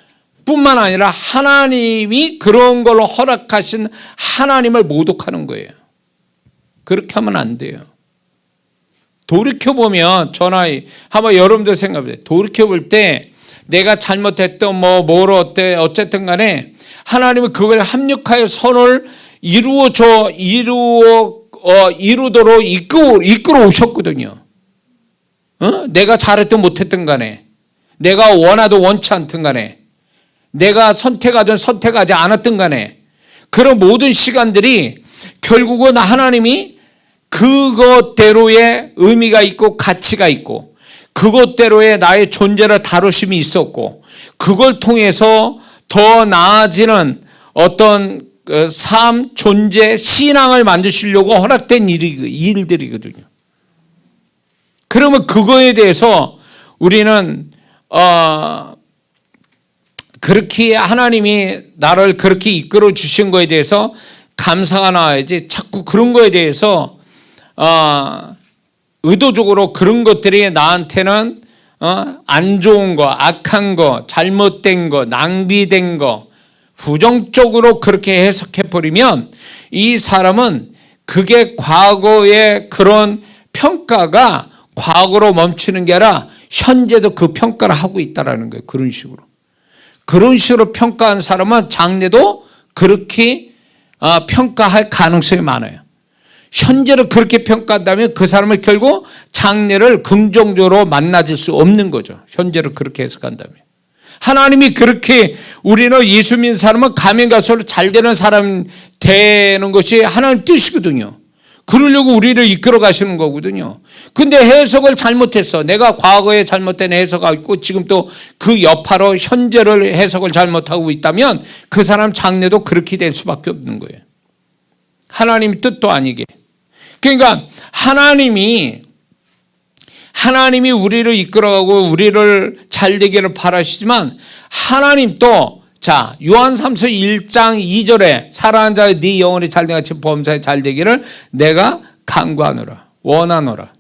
뿐만 아니라 하나님이 그런 걸로 허락하신 하나님을 모독하는 거예요. 그렇게 하면 안 돼요. 돌이켜보면, 한번 여러분들 생각해보세요. 돌이켜볼 때 내가 잘못했던 뭐로 어쨌든 간에 하나님은 그걸 합력하여 선을 이루도록 이끌어 오셨거든요. 내가 잘했든 못했든 간에, 내가 원하든 원치 않든 간에, 내가 선택하든 선택하지 않았든 간에, 그런 모든 시간들이 결국은 하나님이 그것대로의 의미가 있고 가치가 있고 그것대로의 나의 존재를 다루심이 있었고, 그걸 통해서 더 나아지는 어떤 삶, 존재, 신앙을 만드시려고 허락된 일들이거든요. 그러면 그거에 대해서 우리는 그렇게 하나님이 나를 그렇게 이끌어 주신 거에 대해서 감사가 나와야지, 자꾸 그런 거에 대해서 의도적으로 그런 것들이 나한테는 안 좋은 거, 악한 거, 잘못된 거, 낭비된 거, 부정적으로 그렇게 해석해버리면 이 사람은 그게 과거의 그런 평가가 과거로 멈추는 게 아니라 현재도 그 평가를 하고 있다는 거예요. 그런 식으로 평가한 사람은 장래도 그렇게 평가할 가능성이 많아요. 현재를 그렇게 평가한다면 그 사람은 결국 장래를 긍정적으로 만나질 수 없는 거죠. 현재를 그렇게 해석한다면. 하나님이 그렇게 우리는 예수 믿는 사람은 가면 갈수록 잘 되는 사람 되는 것이 하나님 뜻이거든요. 그러려고 우리를 이끌어 가시는 거거든요. 근데 해석을 잘못했어. 내가 과거에 잘못된 해석하고 있고 지금 또 그 여파로 현재를 해석을 잘못하고 있다면 그 사람 장래도 그렇게 될 수밖에 없는 거예요. 하나님 뜻도 아니게. 그러니까 하나님이 우리를 이끌어가고 우리를 잘 되기를 바라시지만, 하나님 또 요한 3서 1장 2절에 사랑하는 자의 네 영혼이 잘된 같이 범사에 잘 되기를 내가 간구하노라, 원하노라.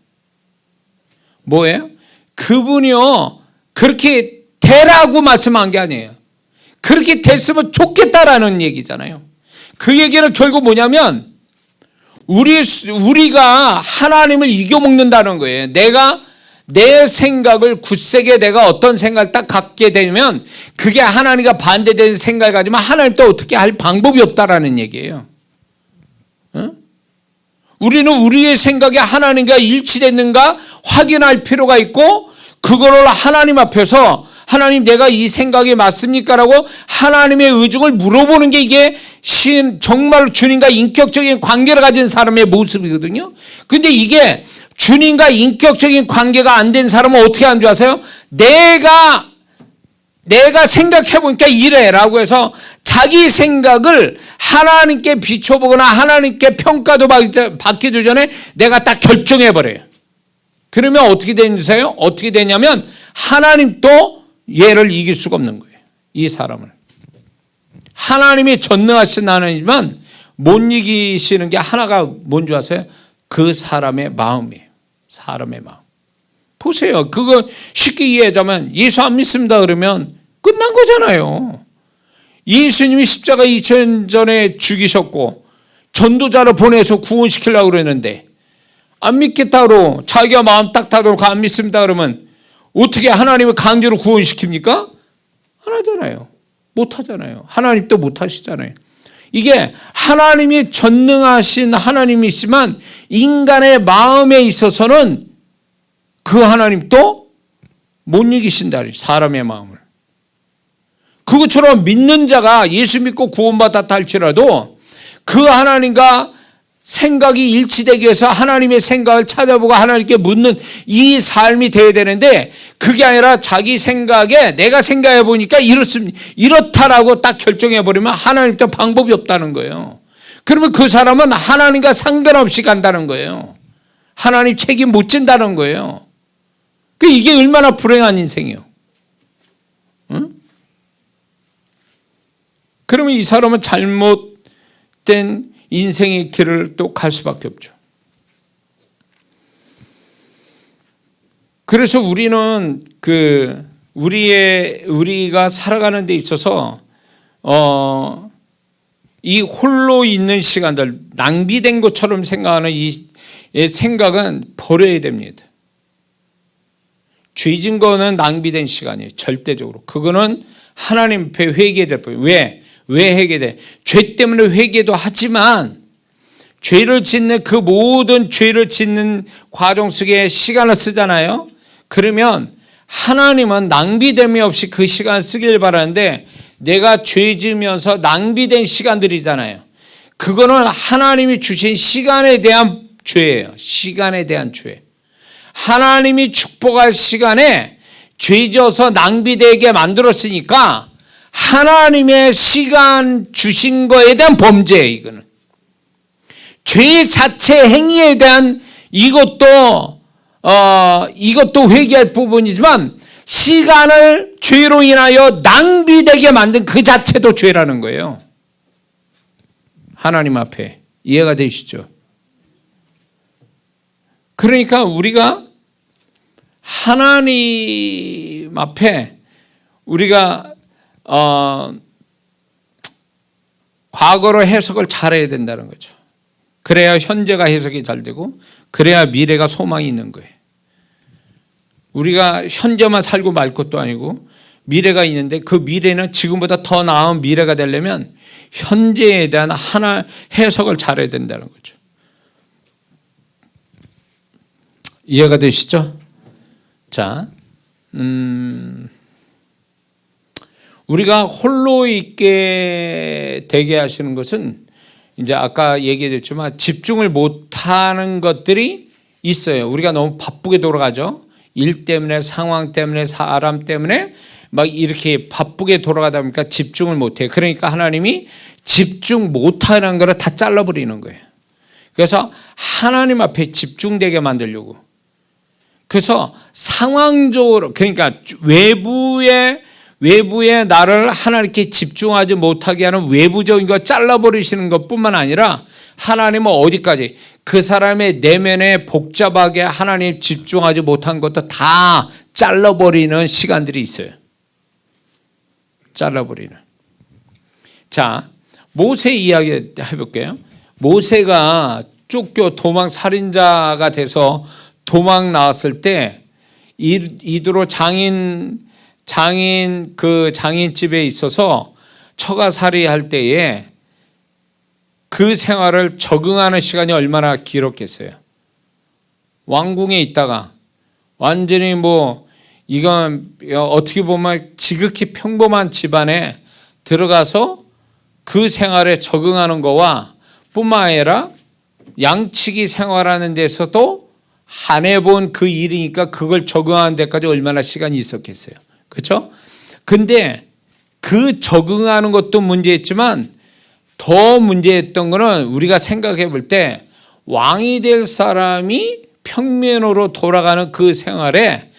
뭐예요? 그분이요 그렇게 되라고 말씀한 게 아니에요. 그렇게 됐으면 좋겠다라는 얘기잖아요. 그 얘기는 결국 뭐냐면 우리가 하나님을 이겨먹는다는 거예요. 내 생각을 굳세게 내가 어떤 생각을 딱 갖게 되면 그게 하나님과 반대되는 생각을 가지면 하나님 또 어떻게 할 방법이 없다라는 얘기예요. 우리는 우리의 생각이 하나님과 일치됐는가 확인할 필요가 있고, 그거를 하나님 앞에서 하나님 내가 이 생각이 맞습니까? 라고 하나님의 의중을 물어보는 게 이게 정말 주님과 인격적인 관계를 가진 사람의 모습이거든요. 근데 이게 주님과 인격적인 관계가 안 된 사람은 어떻게 하는 줄 아세요? 내가 생각해보니까 이래라고 해서 자기 생각을 하나님께 비춰보거나 하나님께 평가도 받기도 전에 내가 딱 결정해버려요. 그러면 어떻게 되세요? 어떻게 되냐면 하나님도 얘를 이길 수가 없는 거예요. 이 사람을. 하나님이 전능하신 하나님이지만 못 이기시는 게 하나가 뭔지 아세요? 그 사람의 마음이에요. 사람의 마음. 보세요. 그거 쉽게 이해하자면 예수 안 믿습니다 그러면 끝난 거잖아요. 예수님이 십자가 2000년 전에 죽이셨고 전도자를 보내서 구원시키려고 그러는데 안 믿겠다고 자기가 마음 딱 닫아놓고 안 믿습니다 그러면 어떻게 하나님을 강제로 구원시킵니까? 안 하잖아요. 못 하잖아요. 하나님도 못 하시잖아요. 이게 하나님이 전능하신 하나님이지만 인간의 마음에 있어서는 그 하나님도 못 이기신다. 사람의 마음을. 그것처럼 믿는 자가 예수 믿고 구원받았다 할지라도 그 하나님과 생각이 일치되기 위해서 하나님의 생각을 찾아보고 하나님께 묻는 이 삶이 되어야 되는데, 그게 아니라 자기 생각에 내가 생각해 보니까 이렇다라고 딱 결정해 버리면 하나님도 방법이 없다는 거예요. 그러면 그 사람은 하나님과 상관없이 간다는 거예요. 하나님 책임 못 진다는 거예요. 이게 얼마나 불행한 인생이에요. 응? 그러면 이 사람은 잘못된 인생의 길을 또 갈 수밖에 없죠. 그래서 우리는 우리가 살아가는 데 있어서 이 홀로 있는 시간들, 낭비된 것처럼 생각하는 이 생각은 버려야 됩니다. 죄진 거는 낭비된 시간이에요. 절대적으로. 그거는 하나님 앞에 회개될 거예요. 왜 회개돼? 죄 때문에 회개도 하지만 죄를 짓는 그 모든 죄를 짓는 과정 속에 시간을 쓰잖아요. 그러면 하나님은 낭비됨이 없이 그 시간 쓰길 바라는데 내가 죄 지으면서 낭비된 시간들이잖아요. 그거는 하나님이 주신 시간에 대한 죄예요. 시간에 대한 죄. 하나님이 축복할 시간에 죄 지어서 낭비되게 만들었으니까 하나님의 시간 주신 거에 대한 범죄예요. 이거는 죄 자체 행위에 대한 이것도 회개할 부분이지만 시간을 죄로 인하여 낭비되게 만든 그 자체도 죄라는 거예요. 하나님 앞에 이해가 되시죠? 그러니까 우리가 하나님 앞에 우리가 과거로 해석을 잘해야 된다는 거죠. 그래야 현재가 해석이 잘 되고 그래야 미래가 소망이 있는 거예요. 우리가 현재만 살고 말 것도 아니고 미래가 있는데 그 미래는 지금보다 더 나은 미래가 되려면 현재에 대한 하나 해석을 잘해야 된다는 거죠. 이해가 되시죠? 자, 우리가 홀로 있게 되게 하시는 것은 이제 아까 얘기했지만 집중을 못하는 것들이 있어요. 우리가 너무 바쁘게 돌아가죠. 일 때문에, 상황 때문에, 사람 때문에 막 이렇게 바쁘게 돌아가다 보니까 집중을 못해요. 그러니까 하나님이 집중 못하는 거를 다 잘라버리는 거예요. 그래서 하나님 앞에 집중되게 만들려고. 그래서 상황적으로, 그러니까 외부에 나를 하나님께 집중하지 못하게 하는 외부적인 거 잘라버리시는 것뿐만 아니라 하나님은 어디까지 그 사람의 내면에 복잡하게 하나님 집중하지 못한 것도 다 잘라버리는 시간들이 있어요. 잘라버리는. 자, 모세 이야기 해볼게요. 모세가 쫓겨 도망 살인자가 돼서 도망 나왔을 때 이드로 장인집에 있어서 처가살이 할 때에 그 생활을 적응하는 시간이 얼마나 길었겠어요. 왕궁에 있다가 완전히 이건 어떻게 보면 지극히 평범한 집안에 들어가서 그 생활에 적응하는 거와 뿐만 아니라 양치기 생활하는 데서도 안 해본 그 일이니까 그걸 적응하는 데까지 얼마나 시간이 있었겠어요. 그렇죠? 근데 그 적응하는 것도 문제였지만 더 문제였던 거는 우리가 생각해 볼 때 왕이 될 사람이 평면으로 돌아가는 그 생활에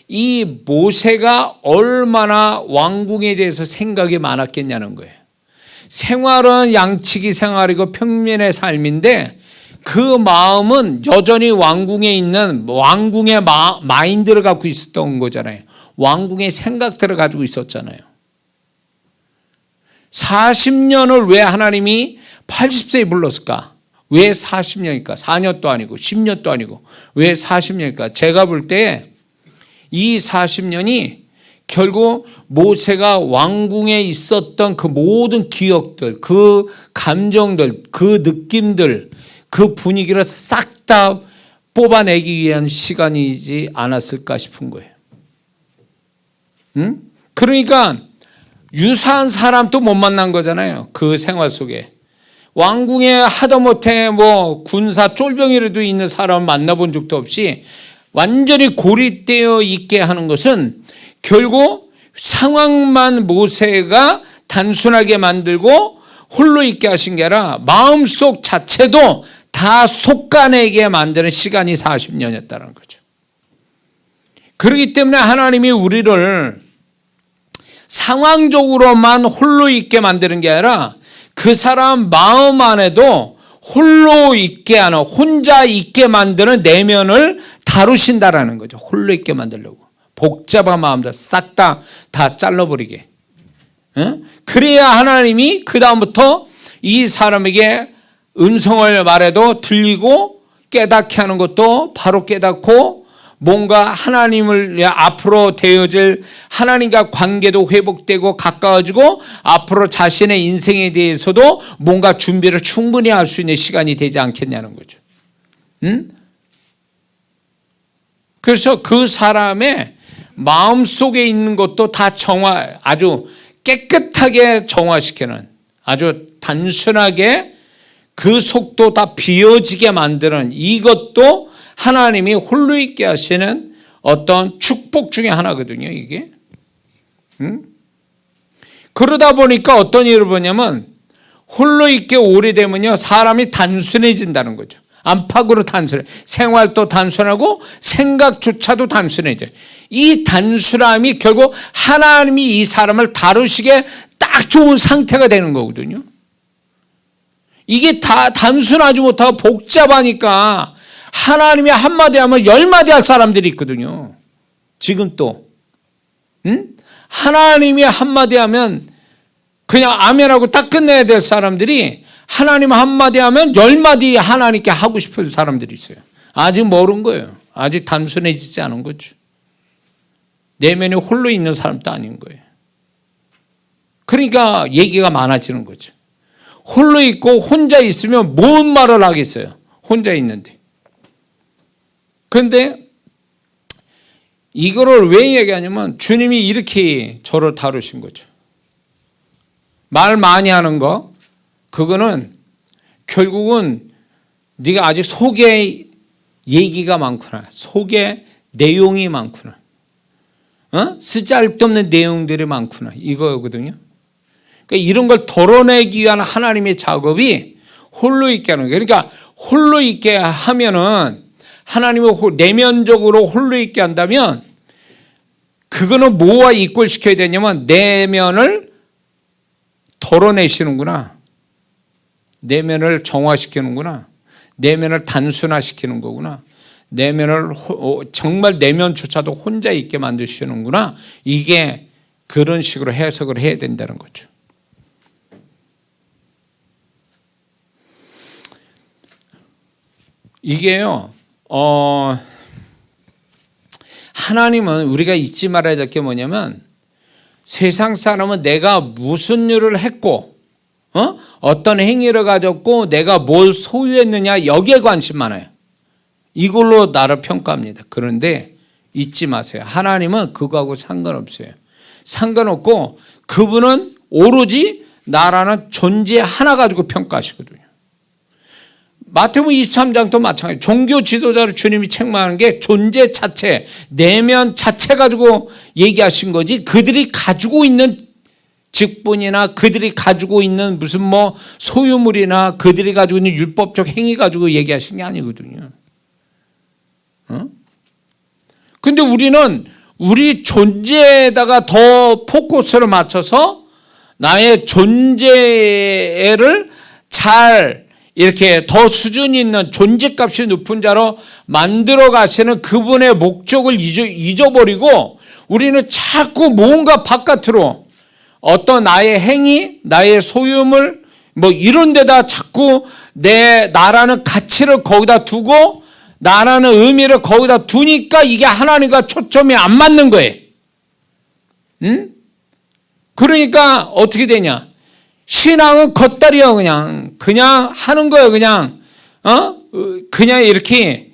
이 모세가 얼마나 왕궁에 대해서 생각이 많았겠냐는 거예요. 생활은 양치기 생활이고 평면의 삶인데 그 마음은 여전히 왕궁에 있는 왕궁의 마인드를 갖고 있었던 거잖아요. 왕궁의 생각들을 가지고 있었잖아요. 40년을 왜 하나님이 80세에 불렀을까? 왜 40년일까? 4년도 아니고 10년도 아니고 왜 40년일까? 제가 볼 때 이 40년이 결국 모세가 왕궁에 있었던 그 모든 기억들, 그 감정들, 그 느낌들, 그 분위기를 싹 다 뽑아내기 위한 시간이지 않았을까 싶은 거예요. 그러니까 유사한 사람도 못 만난 거잖아요. 그 생활 속에. 왕궁에 하다못해 군사 쫄병이라도 있는 사람 만나본 적도 없이 완전히 고립되어 있게 하는 것은 결국 상황만 모세가 단순하게 만들고 홀로 있게 하신 게 아니라 마음속 자체도 다 솎아내게 만드는 시간이 40년이었다는 거죠. 그렇기 때문에 하나님이 우리를 상황적으로만 홀로 있게 만드는 게 아니라 그 사람 마음 안에도 홀로 있게 하는, 혼자 있게 만드는 내면을 다루신다라는 거죠. 홀로 있게 만들려고. 복잡한 마음들 싹 다 잘라버리게. 그래야 하나님이 그 다음부터 이 사람에게 음성을 말해도 들리고 깨닫게 하는 것도 바로 깨닫고 뭔가 하나님을 앞으로 되어질 하나님과 관계도 회복되고 가까워지고 앞으로 자신의 인생에 대해서도 뭔가 준비를 충분히 할 수 있는 시간이 되지 않겠냐는 거죠. 그래서 그 사람의 마음속에 있는 것도 다 아주 깨끗하게 정화시키는, 아주 단순하게 그 속도 다 비워지게 만드는, 이것도 하나님이 홀로 있게 하시는 어떤 축복 중에 하나거든요, 이게. 그러다 보니까 어떤 일을 보냐면 홀로 있게 오래되면요, 사람이 단순해진다는 거죠. 안팎으로 단순해. 생활도 단순하고 생각조차도 단순해져요. 이 단순함이 결국 하나님이 이 사람을 다루시기에 딱 좋은 상태가 되는 거거든요. 이게 다 단순하지 못하고 복잡하니까 하나님이 한마디 하면 10마디 할 사람들이 있거든요. 지금 또 하나님이 한마디 하면 그냥 아멘하고 딱 끝내야 될 사람들이 하나님 한마디 하면 10마디 하나님께 하고 싶은 사람들이 있어요. 아직 모르는 거예요. 아직 단순해지지 않은 거죠. 내면에 홀로 있는 사람도 아닌 거예요. 그러니까 얘기가 많아지는 거죠. 홀로 있고 혼자 있으면 뭔 말을 하겠어요. 혼자 있는데. 그런데 이거를 왜 얘기하냐면 주님이 이렇게 저를 다루신 거죠. 말 많이 하는 거, 그거는 결국은 네가 아직 속에 얘기가 많구나, 속에 내용이 많구나, 쓰잘데없는 내용들이 많구나, 이거거든요. 그러니까 이런 걸 덜어내기 위한 하나님의 작업이 홀로 있게 하는 거예요. 그러니까 홀로 있게 하면은, 하나님을 내면적으로 홀로 있게 한다면 그거는 뭐와 이꼴시켜야 되냐면 내면을 덜어내시는구나, 내면을 정화시키는구나, 내면을 단순화시키는 거구나, 내면을 정말 내면조차도 혼자 있게 만드시는구나, 이게 그런 식으로 해석을 해야 된다는 거죠. 이게요, 하나님은 우리가 잊지 말아야 될 게 뭐냐면, 세상 사람은 내가 무슨 일을 했고 어떤 행위를 가졌고 내가 뭘 소유했느냐, 여기에 관심 많아요. 이걸로 나를 평가합니다. 그런데 잊지 마세요. 하나님은 그거하고 상관없어요. 상관없고 그분은 오로지 나라는 존재 하나 가지고 평가하시거든요. 마태복음 23장도 마찬가지. 종교 지도자를 주님이 책망하는 게 존재 자체, 내면 자체 가지고 얘기하신 거지, 그들이 가지고 있는 직분이나 그들이 가지고 있는 무슨 뭐 소유물이나 그들이 가지고 있는 율법적 행위 가지고 얘기하신 게 아니거든요. 근데 우리는 우리 존재에다가 더 포커스를 맞춰서 나의 존재를 잘 이렇게 더 수준 있는 존재값이 높은 자로 만들어 가시는 그분의 목적을 잊어버리고 우리는 자꾸 뭔가 바깥으로 어떤 나의 행위, 나의 소유물 뭐 이런 데다 자꾸 나라는 가치를 거기다 두고 나라는 의미를 거기다 두니까 이게 하나님과 초점이 안 맞는 거예요. 그러니까 어떻게 되냐? 신앙은 겉다리야. 그냥 하는 거예요. 그냥 이렇게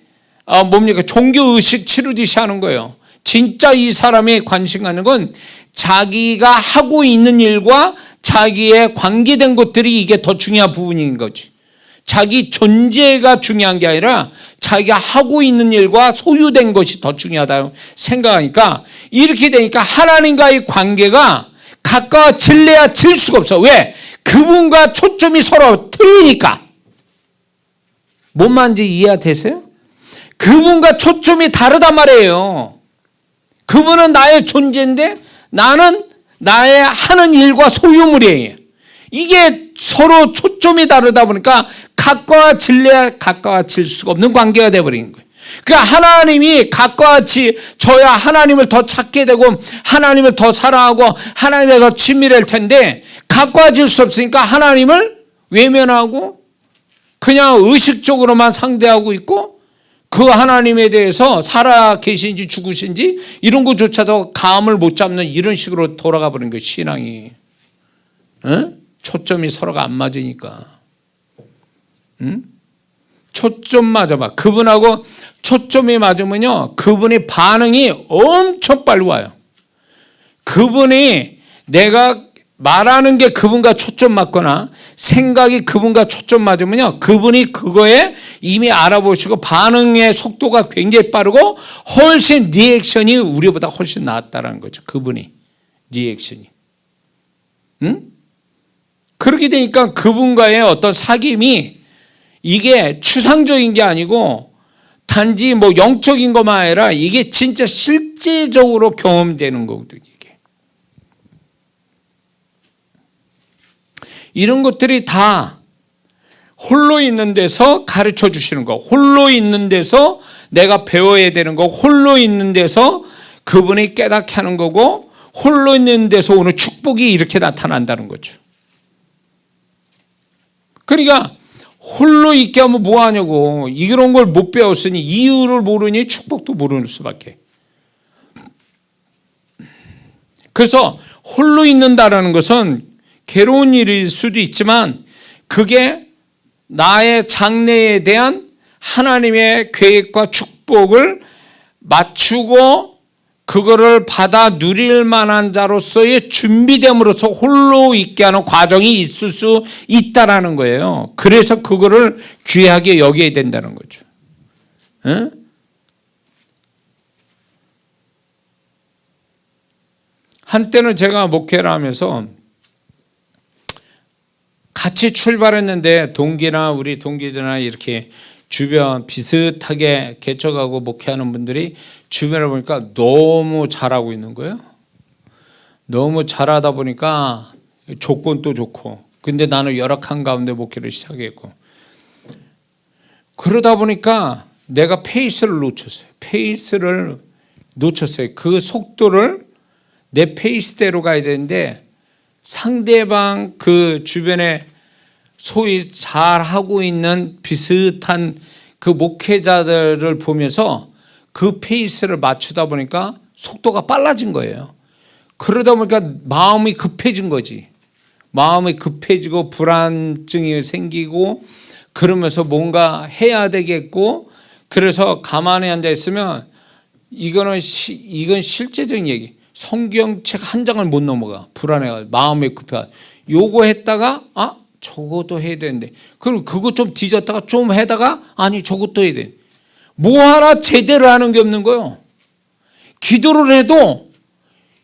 뭡니까? 종교의식 치르듯이 하는 거예요. 진짜 이 사람이 관심 갖는 건 자기가 하고 있는 일과 자기의 관계된 것들이 이게 더 중요한 부분인 거지. 자기 존재가 중요한 게 아니라 자기가 하고 있는 일과 소유된 것이 더 중요하다고 생각하니까 이렇게 되니까 하나님과의 관계가 가까워질래야 질 수가 없어. 왜? 그분과 초점이 서로 틀리니까. 뭔 말인지 이해되세요? 그분과 초점이 다르단 말이에요. 그분은 나의 존재인데 나는 나의 하는 일과 소유물이에요. 이게 서로 초점이 다르다 보니까 가까워질래야 가까워질 수가 없는 관계가 되어버리는 거예요. 그러니까 하나님이 각과 같이 저야 하나님을 더 찾게 되고 하나님을 더 사랑하고 하나님에 더 친밀할 텐데 가까워질 수 없으니까 하나님을 외면하고 그냥 의식적으로만 상대하고 있고 그 하나님에 대해서 살아 계신지 죽으신지 이런 것조차도 감을 못 잡는 이런 식으로 돌아가 버린 거예요. 신앙이. 응? 초점이 서로가 안 맞으니까. 응? 초점 맞아봐. 그분하고 초점이 맞으면요, 그분이 반응이 엄청 빨리 와요. 그분이 내가 말하는 게 그분과 초점 맞거나 생각이 그분과 초점 맞으면요, 그분이 그거에 이미 알아보시고 반응의 속도가 굉장히 빠르고 훨씬 리액션이 우리보다 훨씬 낫다는 거죠. 그분이 리액션이. 응? 그렇게 되니까 그분과의 어떤 사귐이 이게 추상적인 게 아니고 단지 뭐 영적인 것만 아니라 이게 진짜 실제적으로 경험되는 거거든요. 이게. 이런 것들이 다 홀로 있는 데서 가르쳐 주시는 거, 홀로 있는 데서 내가 배워야 되는 거, 홀로 있는 데서 그분이 깨닫게 하는 거고, 홀로 있는 데서 오는 축복이 이렇게 나타난다는 거죠. 그러니까 홀로 있게 하면 뭐 하냐고. 이런 걸 못 배웠으니 이유를 모르니 축복도 모르는 수밖에. 그래서 홀로 있는다라는 것은 괴로운 일일 수도 있지만 그게 나의 장래에 대한 하나님의 계획과 축복을 맞추고 그거를 받아 누릴 만한 자로서의 준비됨으로써 홀로 있게 하는 과정이 있을 수 있다라는 거예요. 그래서 그거를 귀하게 여겨야 된다는 거죠. 에? 한때는 제가 목회를 하면서 같이 출발했는데 동기나 우리 동기들이나 이렇게 주변 비슷하게 개척하고 목회하는 분들이 주변을 보니까 너무 잘하고 있는 거예요. 너무 잘하다 보니까 조건도 좋고, 근데 나는 열악한 가운데 목회를 시작했고, 그러다 보니까 내가 페이스를 놓쳤어요. 그 속도를 내 페이스대로 가야 되는데 상대방 그 주변에 소위 잘하고 있는 비슷한 그 목회자들을 보면서 그 페이스를 맞추다 보니까 속도가 빨라진 거예요. 그러다 보니까 마음이 급해진 거지. 마음이 급해지고 불안증이 생기고 그러면서 뭔가 해야 되겠고, 그래서 가만히 앉아 있으면 이건 실제적인 얘기. 성경책 한 장을 못 넘어가. 불안해가지고 마음이 급해가. 요거 했다가 저것도 해야 되는데, 그럼 그거 좀 뒤졌다가 좀 해다가 아니 저것도 해야 돼. 뭐 하나 제대로 하는 게 없는 거예요. 기도를 해도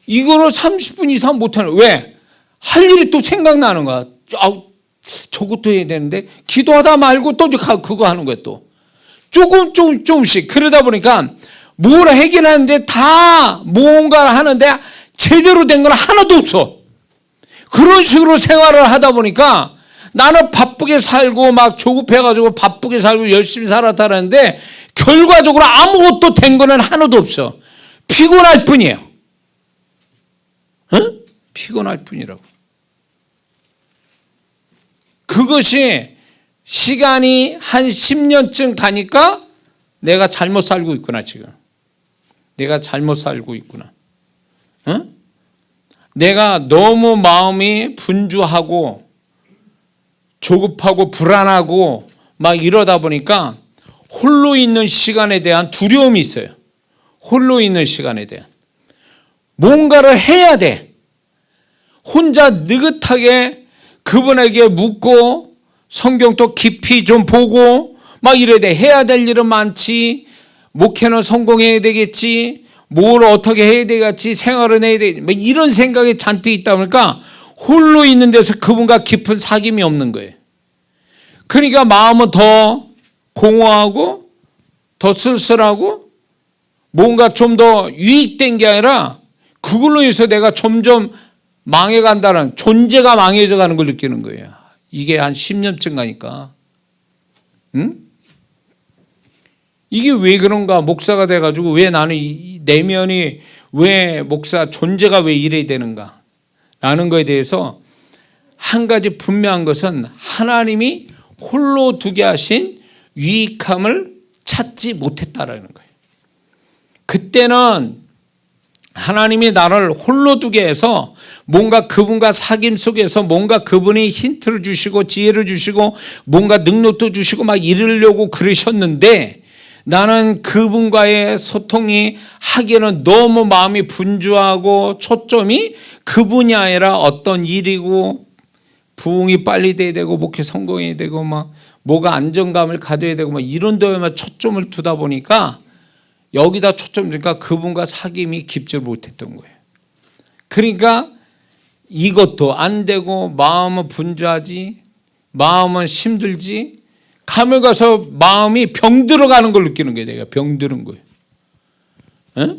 이거를 30분 이상 못하는. 왜? 할 일이 또 생각나는 거야. 저것도 해야 되는데 기도하다 말고 또 그거 하는 거야. 또 조금씩. 그러다 보니까 뭘 하긴 하는데 다 뭔가를 하는데 제대로 된 건 하나도 없어. 그런 식으로 생활을 하다 보니까 나는 바쁘게 살고 막 조급해가지고 바쁘게 살고 열심히 살았다는데 결과적으로 아무것도 된 거는 하나도 없어. 피곤할 뿐이에요. 응? 피곤할 뿐이라고. 그것이 시간이 한 10년쯤 가니까 내가 잘못 살고 있구나 지금. 내가 잘못 살고 있구나. 응? 내가 너무 마음이 분주하고 조급하고 불안하고 막 이러다 보니까 홀로 있는 시간에 대한 두려움이 있어요. 홀로 있는 시간에 대한. 뭔가를 해야 돼. 혼자 느긋하게 그분에게 묻고 성경도 깊이 좀 보고 막 이래야 돼. 해야 될 일은 많지. 목회는 성공해야 되겠지. 뭘 어떻게 해야 되겠지. 생활은 해야 되겠지. 뭐 이런 생각이 잔뜩 있다 보니까 홀로 있는 데서 그분과 깊은 사귐이 없는 거예요. 그러니까 마음은 더 공허하고 더 쓸쓸하고 뭔가 좀 더 유익된 게 아니라 그걸로 인해서 내가 점점 망해간다는, 존재가 망해져가는 걸 느끼는 거예요. 이게 한 10년쯤 가니까. 응? 이게 왜 그런가? 목사가 돼가지고 왜 나는 이 내면이 왜 목사 존재가 왜 이래야 되는가? 라는 거에 대해서 한 가지 분명한 것은 하나님이 홀로 두게 하신 유익함을 찾지 못했다라는 거예요. 그때는 하나님이 나를 홀로 두게 해서 뭔가 그분과 사귐 속에서 뭔가 그분이 힌트를 주시고 지혜를 주시고 뭔가 능력도 주시고 막 이러려고 그러셨는데 나는 그분과의 소통이 하기에는 너무 마음이 분주하고 초점이 그분이 아니라 어떤 일이고 부흥이 빨리 돼야 되고 목회 성공해야 되고 막 뭐가 안정감을 가져야 되고 막 이런 데에만 초점을 두다 보니까 여기다 초점 두니까 그분과 사귐이 깊지 못했던 거예요. 그러니까 이것도 안 되고 마음은 분주하지 마음은 힘들지 가면 가서 마음이 병들어가는 걸 느끼는 거예요. 내가 병드는 거예요. 에?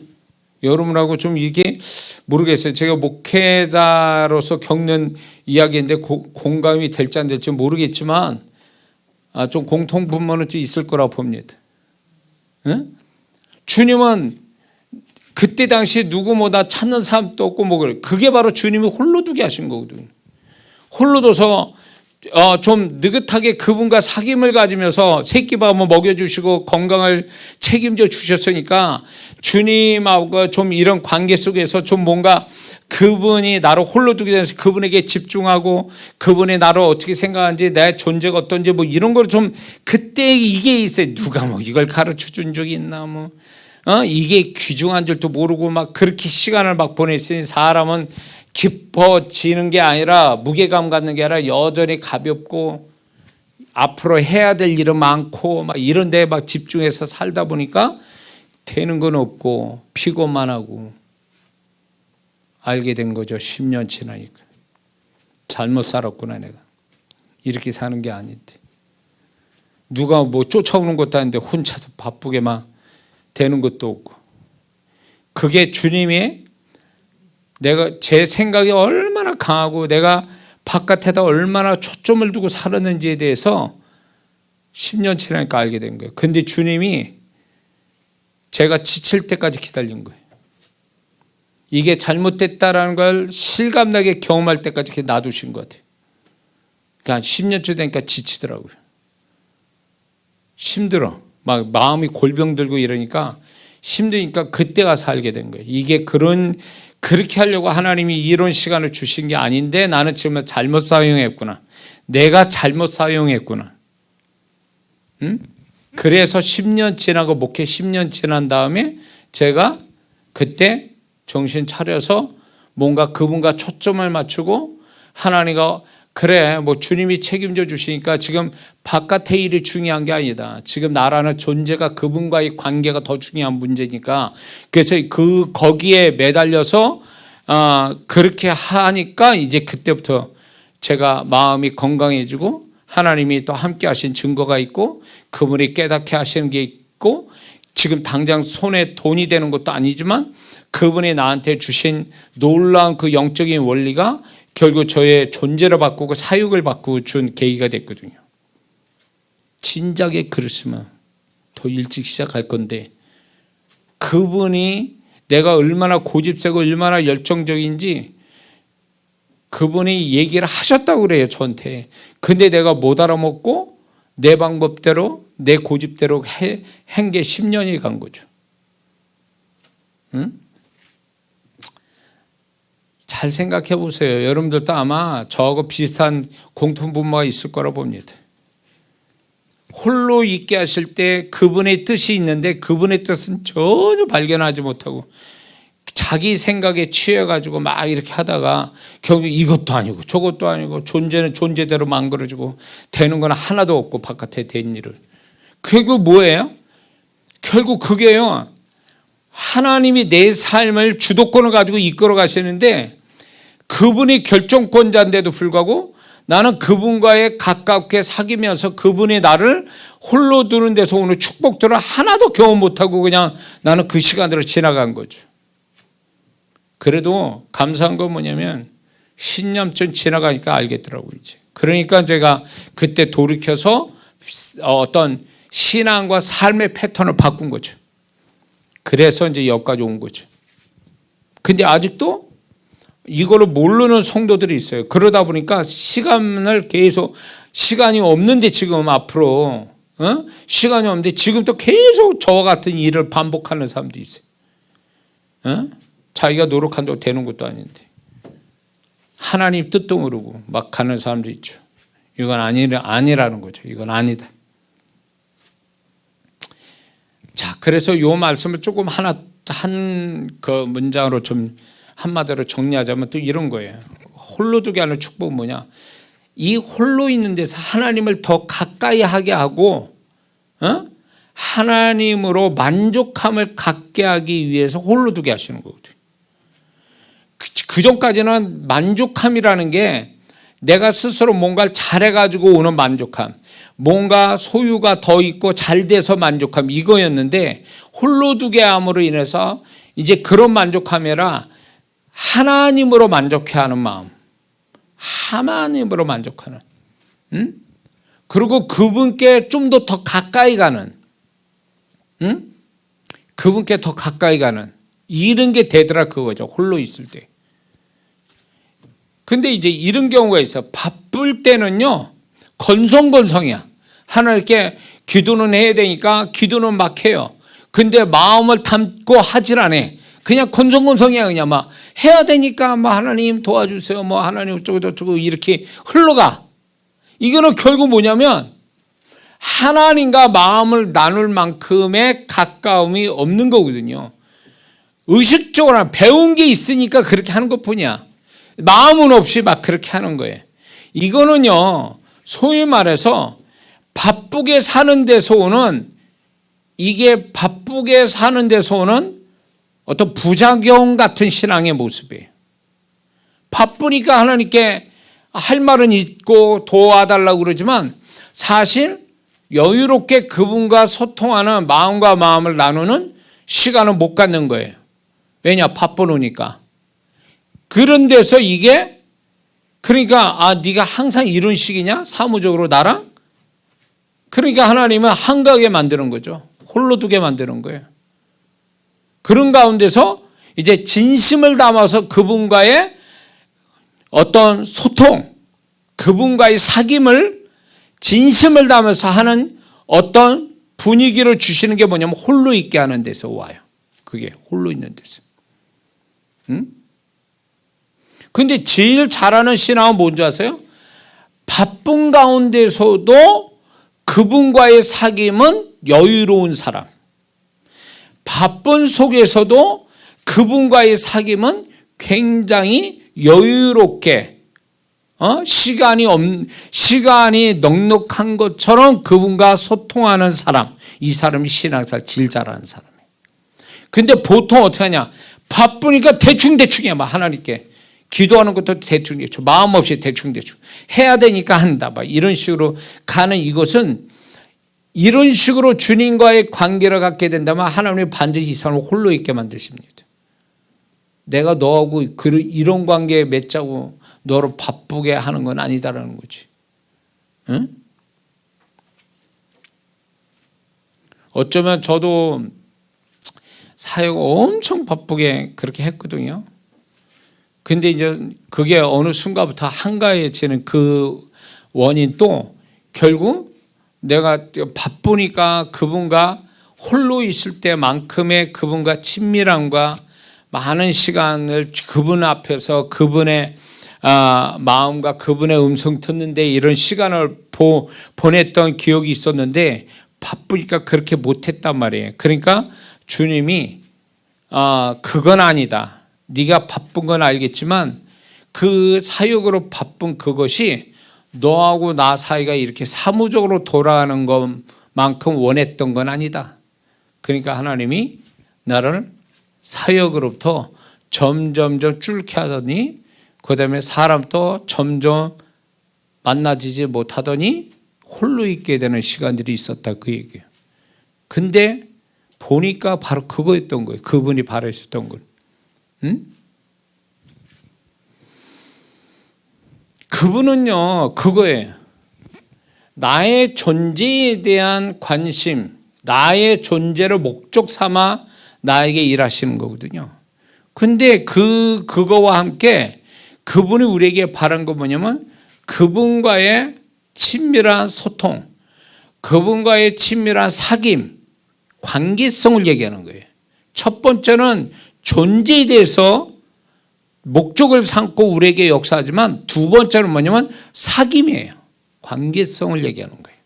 여러분하고 좀 이게 모르겠어요. 제가 목회자로서 겪는 이야기인데 공감이 될지 안 될지 모르겠지만 좀 공통분모는 좀 있을 거라고 봅니다. 에? 주님은 그때 당시 누구 뭐다 찾는 사람도 없고 뭐 그래. 그게 바로 주님이 홀로 두게 하신 거거든요. 홀로 둬서 좀 느긋하게 그분과 사귐을 가지면서 새끼밥 한번 먹여주시고 건강을 책임져 주셨으니까 주님하고 좀 이런 관계 속에서 좀 뭔가 그분이 나를 홀로 두게 돼서 그분에게 집중하고 그분이 나를 어떻게 생각하는지 내 존재가 어떤지 뭐 이런 걸 좀 그때 이게 있어요. 누가 뭐 이걸 가르쳐 준 적이 있나 뭐 이게 귀중한 줄도 모르고 막 그렇게 시간을 막 보냈으니 사람은 깊어지는 게 아니라 무게감 갖는 게 아니라 여전히 가볍고 앞으로 해야 될 일은 많고 막 이런 데에 막 집중해서 살다 보니까 되는 건 없고 피곤만 하고 알게 된 거죠. 10년 지나니까 잘못 살았구나 내가 이렇게 사는 게 아닌데 누가 뭐 쫓아오는 것도 아닌데 혼자서 바쁘게 막 되는 것도 없고 그게 주님의 내가 제 생각이 얼마나 강하고 내가 바깥에다 얼마나 초점을 두고 살았는지에 대해서 10년 지나니까 알게 된 거예요. 근데 주님이 제가 지칠 때까지 기다린 거예요. 이게 잘못됐다라는 걸 실감나게 경험할 때까지 이렇게 놔두신 것 같아요. 그러니까 10년째 되니까 지치더라고요. 힘들어. 막 마음이 골병 들고 이러니까 힘드니까 그때 가서 알게 된 거예요. 이게 그렇게 하려고 하나님이 이런 시간을 주신 게 아닌데 나는 지금 잘못 사용했구나. 내가 잘못 사용했구나. 응? 그래서 10년 지나고 목회 10년 지난 다음에 제가 그때 정신 차려서 뭔가 그분과 초점을 맞추고 하나님과 그래 뭐 주님이 책임져 주시니까 지금 바깥의 일이 중요한 게 아니다. 지금 나라는 존재가 그분과의 관계가 더 중요한 문제니까 그래서 거기에 매달려서 그렇게 하니까 이제 그때부터 제가 마음이 건강해지고 하나님이 또 함께 하신 증거가 있고 그분이 깨닫게 하시는 게 있고 지금 당장 손에 돈이 되는 것도 아니지만 그분이 나한테 주신 놀라운 그 영적인 원리가 결국 저의 존재를 바꾸고 사육을 바꾸고 준 계기가 됐거든요. 진작에 그랬으면 더 일찍 시작할 건데 그분이 내가 얼마나 고집세고 얼마나 열정적인지 그분이 얘기를 하셨다고 그래요 저한테. 근데 내가 못 알아먹고 내 방법대로 내 고집대로 한 게 10년이 간 거죠. 응? 잘 생각해 보세요. 여러분들도 아마 저하고 비슷한 공통분모가 있을 거라 봅니다. 홀로 있게 하실 때 그분의 뜻이 있는데 그분의 뜻은 전혀 발견하지 못하고 자기 생각에 취해가지고 막 이렇게 하다가 결국 이것도 아니고 저것도 아니고 존재는 존재대로 망가져지고 되는 건 하나도 없고 바깥에 된 일을. 결국 뭐예요? 결국 그게요. 하나님이 내 삶을 주도권을 가지고 이끌어 가시는데 그분이 결정권자인데도 불구하고 나는 그분과의 가깝게 사귀면서 그분이 나를 홀로 두는 데서 오는 축복들을 하나도 경험 못하고 그냥 나는 그 시간으로 지나간 거죠. 그래도 감사한 건 뭐냐면 10년쯤 지나가니까 알겠더라고요. 이제. 그러니까 제가 그때 돌이켜서 어떤 신앙과 삶의 패턴을 바꾼 거죠. 그래서 이제 여기까지 온 거죠. 근데 아직도 이거를 모르는 성도들이 있어요. 그러다 보니까 시간이 없는데 지금 앞으로 시간이 없는데 지금 또 계속 저와 같은 일을 반복하는 사람도 있어요. 자기가 노력한다고 되는 것도 아닌데 하나님 뜻도 모르고 막 가는 사람도 있죠. 이건 아니라는 거죠. 이건 아니다. 자, 그래서 이 말씀을 조금 한 그 문장으로 좀 한마디로 정리하자면 또 이런 거예요. 홀로 두게 하는 축복은 뭐냐? 이 홀로 있는 데서 하나님을 더 가까이 하게 하고 하나님으로 만족함을 갖게 하기 위해서 홀로 두게 하시는 거거든요. 그 전까지는 만족함이라는 게 내가 스스로 뭔가를 잘해가지고 오는 만족함, 뭔가 소유가 더 있고 잘 돼서 만족함, 이거였는데 홀로 두게 함으로 인해서 이제 그런 만족함이 아니라 하나님으로 만족해야 하는 마음, 하나님으로 만족하는, 그리고 그분께 좀 더 가까이 가는, 그분께 더 가까이 가는 이런 게 되더라 그거죠. 홀로 있을 때. 근데 이제 이런 경우가 있어. 바쁠 때는요 건성건성이야. 하나님께 기도는 해야 되니까 기도는 막 해요. 근데 마음을 담고 하질 않아. 그냥 건성건성이야. 그냥 막 해야 되니까 뭐 하나님 도와주세요, 뭐 하나님 어쩌고 저쩌고 이렇게 흘러가. 이거는 결국 뭐냐면 하나님과 마음을 나눌 만큼의 가까움이 없는 거거든요. 의식적으로 배운 게 있으니까 그렇게 하는 것뿐이야. 마음은 없이 막 그렇게 하는 거예요. 이거는요 소위 말해서 바쁘게 사는 데서 오는, 이게 바쁘게 사는 데서 오는 어떤 부작용 같은 신앙의 모습이에요. 바쁘니까 하나님께 할 말은 있고 도와달라고 그러지만 사실 여유롭게 그분과 소통하는, 마음과 마음을 나누는 시간을 못 갖는 거예요. 왜냐? 바쁘니까. 그런 데서 이게, 그러니까 네가 항상 이런 식이냐? 사무적으로 나랑? 그러니까 하나님은 한가하게 만드는 거죠. 홀로 두게 만드는 거예요. 그런 가운데서 이제 진심을 담아서 그분과의 어떤 소통, 그분과의 사귐을 진심을 담아서 하는 어떤 분위기를 주시는 게 뭐냐면 홀로 있게 하는 데서 와요. 그게 홀로 있는 데서. 근데 제일 잘하는 신앙은 뭔지 아세요? 바쁜 가운데서도 그분과의 사귐은 여유로운 사람. 바쁜 속에서도 그분과의 사귐은 굉장히 여유롭게, 시간이 넉넉한 것처럼 그분과 소통하는 사람. 이 사람이 신앙생활 질 잘하는 사람이에요. 근데 보통 어떻게 하냐? 바쁘니까 대충대충이야. 막 하나님께 기도하는 것도 대충대충, 마음 없이 대충대충 해야 되니까 한다. 막 이런 식으로 가는 이것은, 이런 식으로 주님과의 관계를 갖게 된다면 하나님이 반드시 이 사람을 홀로 있게 만드십니다. 내가 너하고 이런 관계에 맺자고 너를 바쁘게 하는 건 아니다라는 거지. 응? 어쩌면 저도 사역 엄청 바쁘게 그렇게 했거든요. 근데 이제 그게 어느 순간부터 한가해지는 그 원인도 결국 내가 바쁘니까 그분과 홀로 있을 때만큼의 그분과 친밀함과 많은 시간을 그분 앞에서 그분의 마음과 그분의 음성 듣는데 이런 시간을 보냈던 기억이 있었는데 바쁘니까 그렇게 못했단 말이에요. 그러니까 주님이 그건 아니다. 네가 바쁜 건 알겠지만 그 사역으로 바쁜 그것이 너하고 나 사이가 이렇게 사무적으로 돌아가는 것만큼 원했던 건 아니다. 그러니까 하나님이 나를 사역으로부터 점점점 줄게 하더니 그 다음에 사람도 점점 만나지지 못하더니 홀로 있게 되는 시간들이 있었다, 그 얘기예요. 근데 보니까 바로 그거였던 거예요. 그분이 바라셨던 걸. 그분은요 그거예요. 나의 존재에 대한 관심, 나의 존재를 목적 삼아 나에게 일하시는 거거든요. 근데 그거와 함께 그분이 우리에게 바란 거 뭐냐면 그분과의 친밀한 소통, 그분과의 친밀한 사귐, 관계성을 얘기하는 거예요. 첫 번째는 존재에 대해서 목적을 삼고 우리에게 역사하지만 두 번째는 뭐냐면 사귐이에요. 관계성을 얘기하는 거예요.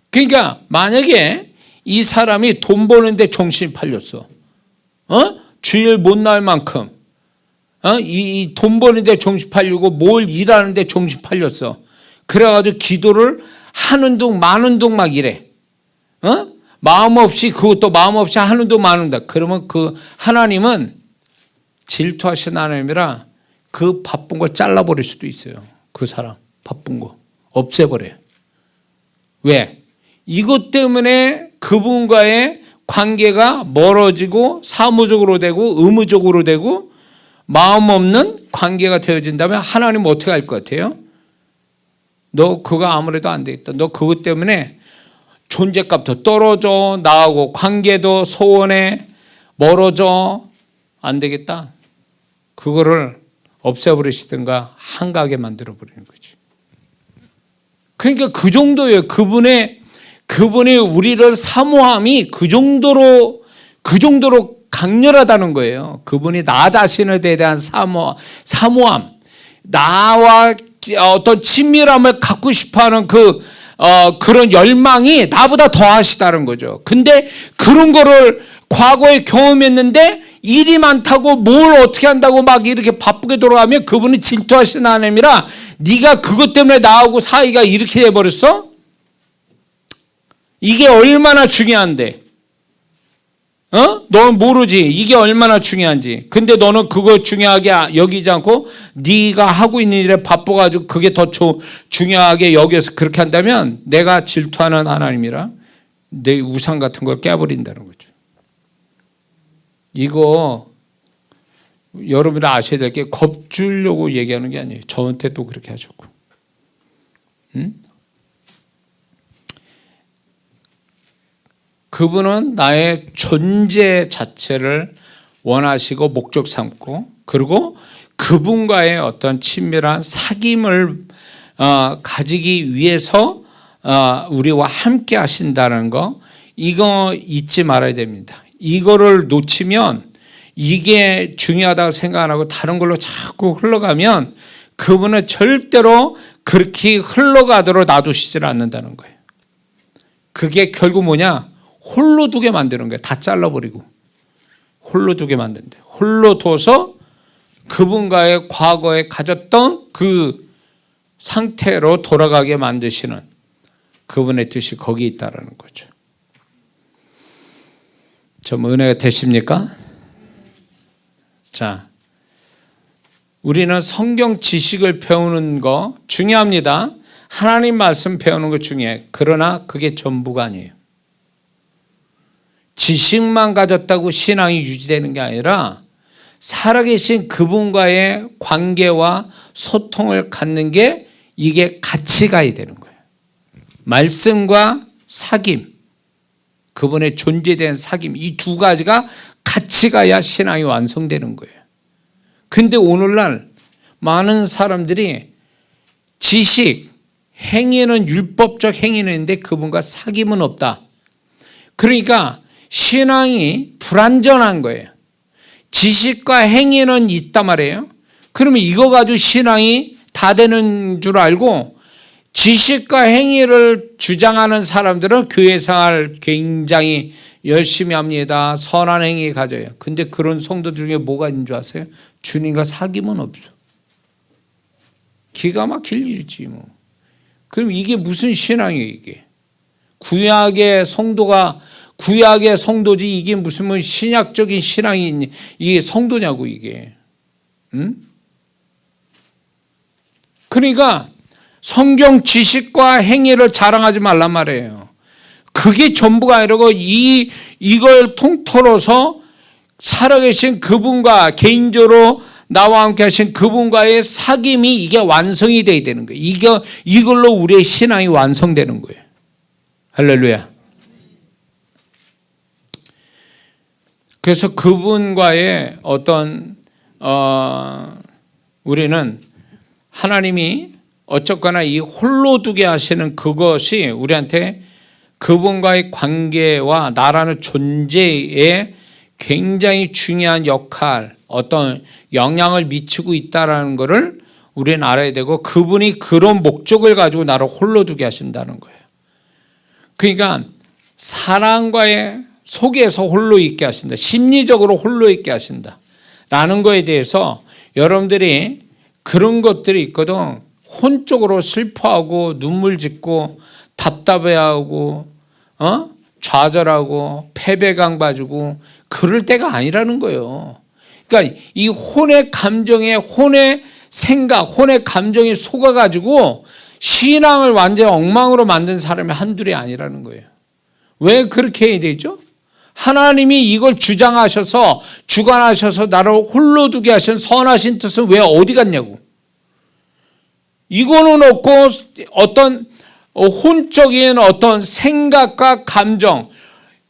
그러니까 만약에 이 사람이 돈 버는데 정신이 팔렸어. 주일 못 나올 만큼 이 돈 버는데 정신 팔리고 뭘 일하는데 정신 팔렸어. 그래가지고 기도를 하는 둥 마는 둥 막 이래. 마음 없이 그것도 마음 없이 하는 둥 마는 둥. 그러면 그 하나님은 질투하신 하나님이라 그 바쁜 거 잘라버릴 수도 있어요. 그 사람 바쁜 거 없애버려요. 왜? 이것 때문에 그분과의 관계가 멀어지고 사무적으로 되고 의무적으로 되고 마음 없는 관계가 되어진다면 하나님은 어떻게 할 것 같아요? 너 그거 아무래도 안 되겠다. 너 그것 때문에 존재값도 떨어져 나하고 관계도 소원해 멀어져 안 되겠다. 그거를 없애버리시든가 한가하게 만들어버리는 거지. 그러니까 그 정도예요. 그분의 우리를 사모함이 그 정도로 강렬하다는 거예요. 그분이 나 자신에 대한 사모함, 나와 어떤 친밀함을 갖고 싶어하는 그런 열망이 나보다 더하시다는 거죠. 근데 그런 거를 과거에 경험했는데 일이 많다고 뭘 어떻게 한다고 막 이렇게 바쁘게 돌아가면 그분이 질투하시는 하나님이라 네가 그것 때문에 나하고 사이가 이렇게 돼버렸어? 이게 얼마나 중요한데 너는 모르지 이게 얼마나 중요한지. 근데 너는 그거 중요하게 여기지 않고 네가 하고 있는 일에 바빠가지고 그게 더 중요하게 여겨서 그렇게 한다면 내가 질투하는 하나님이라 내 우상 같은 걸 깨버린다는 거죠. 이거 여러분이 아셔야 될 게 겁주려고 얘기하는 게 아니에요. 저한테 또 그렇게 하셨고. 그분은 나의 존재 자체를 원하시고 목적 삼고 그리고 그분과의 어떤 친밀한 사귐을 가지기 위해서 우리와 함께 하신다는 거 이거 잊지 말아야 됩니다. 이거를 놓치면 이게 중요하다고 생각 안 하고 다른 걸로 자꾸 흘러가면 그분은 절대로 그렇게 흘러가도록 놔두시질 않는다는 거예요. 그게 결국 뭐냐? 홀로 두게 만드는 거예요. 다 잘라버리고 홀로 두게 만든대. 홀로 둬서 그분과의 과거에 가졌던 그 상태로 돌아가게 만드시는 그분의 뜻이 거기 있다는 거죠. 좀 은혜가 되십니까? 자, 우리는 성경 지식을 배우는 거 중요합니다. 하나님 말씀 배우는 거 중요해. 그러나 그게 전부가 아니에요. 지식만 가졌다고 신앙이 유지되는 게 아니라 살아계신 그분과의 관계와 소통을 갖는 게 이게 같이 가야 되는 거예요. 말씀과 사귐, 그분의 존재에 대한 사귐, 이 두 가지가 같이 가야 신앙이 완성되는 거예요. 근데 오늘날 많은 사람들이 지식, 행위는 율법적 행위는 있는데 그분과 사귐은 없다. 그러니까 신앙이 불완전한 거예요. 지식과 행위는 있단 말이에요. 그러면 이거 가지고 신앙이 다 되는 줄 알고 지식과 행위를 주장하는 사람들은 교회 생활 굉장히 열심히 합니다. 선한 행위 가져요. 근데 그런 성도 중에 뭐가 있는 줄 아세요? 주님과 사귐은 없어. 기가 막힐 일이지 뭐. 그럼 이게 무슨 신앙이에요 이게? 구약의 성도지 이게 무슨 뭐 신약적인 신앙이 있니? 이게 성도냐고 이게. 그러니까 성경 지식과 행위를 자랑하지 말란 말이에요. 그게 전부가 아니라고 이걸 통틀어서 살아계신 그분과 개인적으로 나와 함께 하신 그분과의 사귐이 이게 완성이 돼야 되는 거예요. 이걸로 우리의 신앙이 완성되는 거예요. 할렐루야. 그래서 그분과의 어떤 우리는 하나님이 어쨌거나 이 홀로 두게 하시는 그것이 우리한테 그분과의 관계와 나라는 존재에 굉장히 중요한 역할, 어떤 영향을 미치고 있다는 것을 우리는 알아야 되고, 그분이 그런 목적을 가지고 나를 홀로 두게 하신다는 거예요. 그러니까 사랑과의 속에서 홀로 있게 하신다, 심리적으로 홀로 있게 하신다 라는 거에 대해서 여러분들이 그런 것들이 있거든. 혼적으로 슬퍼하고 눈물 짓고 답답해하고 좌절하고 패배감 가지고 그럴 때가 아니라는 거예요. 그러니까 이 혼의 감정에, 혼의 생각, 혼의 감정에 속아가지고 신앙을 완전히 엉망으로 만든 사람이 한둘이 아니라는 거예요. 왜 그렇게 해야 되죠? 하나님이 이걸 주장하셔서 주관하셔서 나를 홀로 두게 하신 선하신 뜻은 왜 어디 갔냐고. 이거는 없고 어떤 혼적인 어떤 생각과 감정,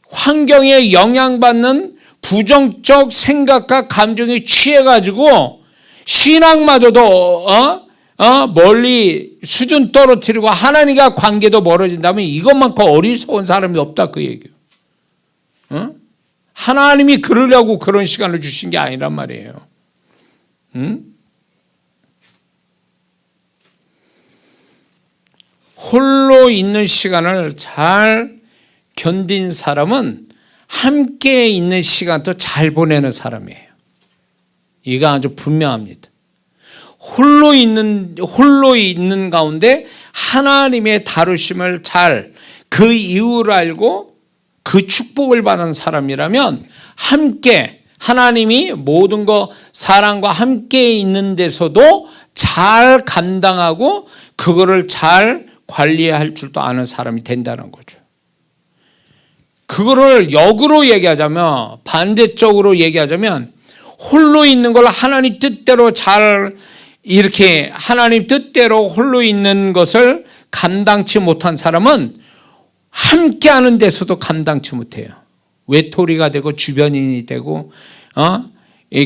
환경에 영향받는 부정적 생각과 감정에 취해가지고 신앙마저도 멀리 수준 떨어뜨리고 하나님과 관계도 멀어진다면 이것만큼 어리석은 사람이 없다, 그 얘기예요. 하나님이 그러려고 그런 시간을 주신 게 아니란 말이에요. 홀로 있는 시간을 잘 견딘 사람은 함께 있는 시간도 잘 보내는 사람이에요. 이거 아주 분명합니다. 홀로 있는 가운데 하나님의 다루심을 잘, 그 이유를 알고 그 축복을 받은 사람이라면 함께 하나님이 모든 것 사랑과 함께 있는 데서도 잘 감당하고 그거를 잘 관리할 줄도 아는 사람이 된다는 거죠. 그거를 역으로 얘기하자면, 반대쪽으로 얘기하자면, 홀로 있는 걸 하나님 뜻대로 잘 이렇게 하나님 뜻대로 홀로 있는 것을 감당치 못한 사람은 함께 하는 데서도 감당치 못해요. 외톨이가 되고 주변인이 되고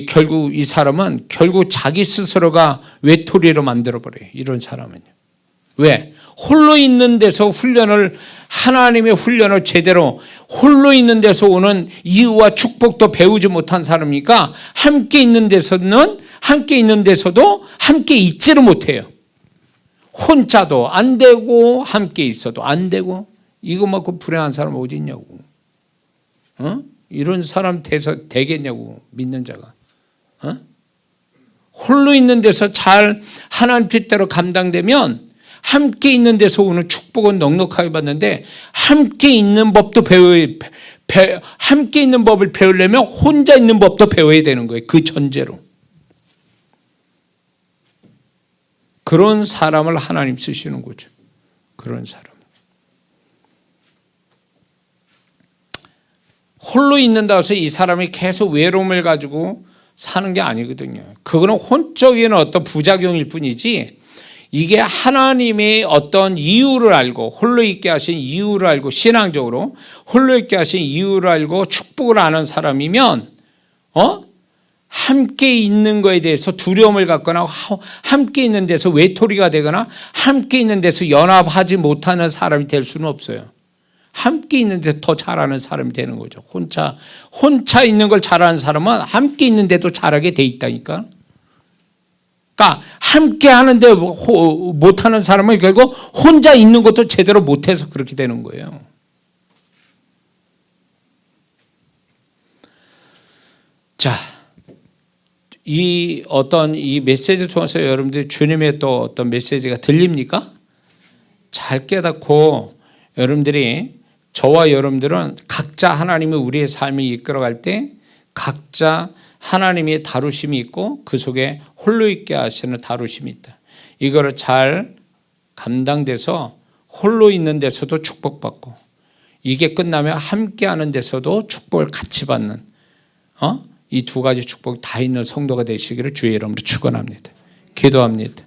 결국 이 사람은 결국 자기 스스로가 외톨이로 만들어버려요. 이런 사람은요. 왜? 홀로 있는 데서 하나님의 훈련을 제대로 홀로 있는 데서 오는 이유와 축복도 배우지 못한 사람이니까 함께 있는 데서도 함께 있지를 못해요. 혼자도 안 되고 함께 있어도 안 되고, 이것만큼 불행한 사람 어디 있냐고. 이런 사람 되겠냐고, 믿는 자가. 홀로 있는 데서 잘 하나님 뜻대로 감당되면 함께 있는 데서 오는 축복은 넉넉하게 받는데, 함께 있는 법도 함께 있는 법을 배우려면 혼자 있는 법도 배워야 되는 거예요. 그 전제로. 그런 사람을 하나님 쓰시는 거죠. 그런 사람. 홀로 있는다고 해서 이 사람이 계속 외로움을 가지고 사는 게 아니거든요. 그거는 혼적인 어떤 부작용일 뿐이지, 이게 하나님의 어떤 이유를 알고, 홀로 있게 하신 이유를 알고, 신앙적으로 홀로 있게 하신 이유를 알고 축복을 아는 사람이면 함께 있는 거에 대해서 두려움을 갖거나 함께 있는 데서 외톨이가 되거나 함께 있는 데서 연합하지 못하는 사람이 될 수는 없어요. 함께 있는 데서 더 잘하는 사람이 되는 거죠. 혼자 있는 걸 잘하는 사람은 함께 있는 데도 잘하게 돼 있다니까. 그러니까 함께 하는데 못하는 사람은 결국 혼자 있는 것도 제대로 못해서 그렇게 되는 거예요. 자, 이 메시지 통해서 여러분들이 주님의 또 어떤 메시지가 들립니까? 잘 깨닫고 여러분들이, 저와 여러분들은 각자 하나님이 우리의 삶을 이끌어갈 때 각자 하나님의 다루심이 있고 그 속에 홀로 있게 하시는 다루심이 있다. 이거를 잘 감당돼서 홀로 있는 데서도 축복받고, 이게 끝나면 함께 하는 데서도 축복을 같이 받는 이 두 가지 축복이 다 있는 성도가 되시기를 주의 이름으로 축원합니다. 기도합니다.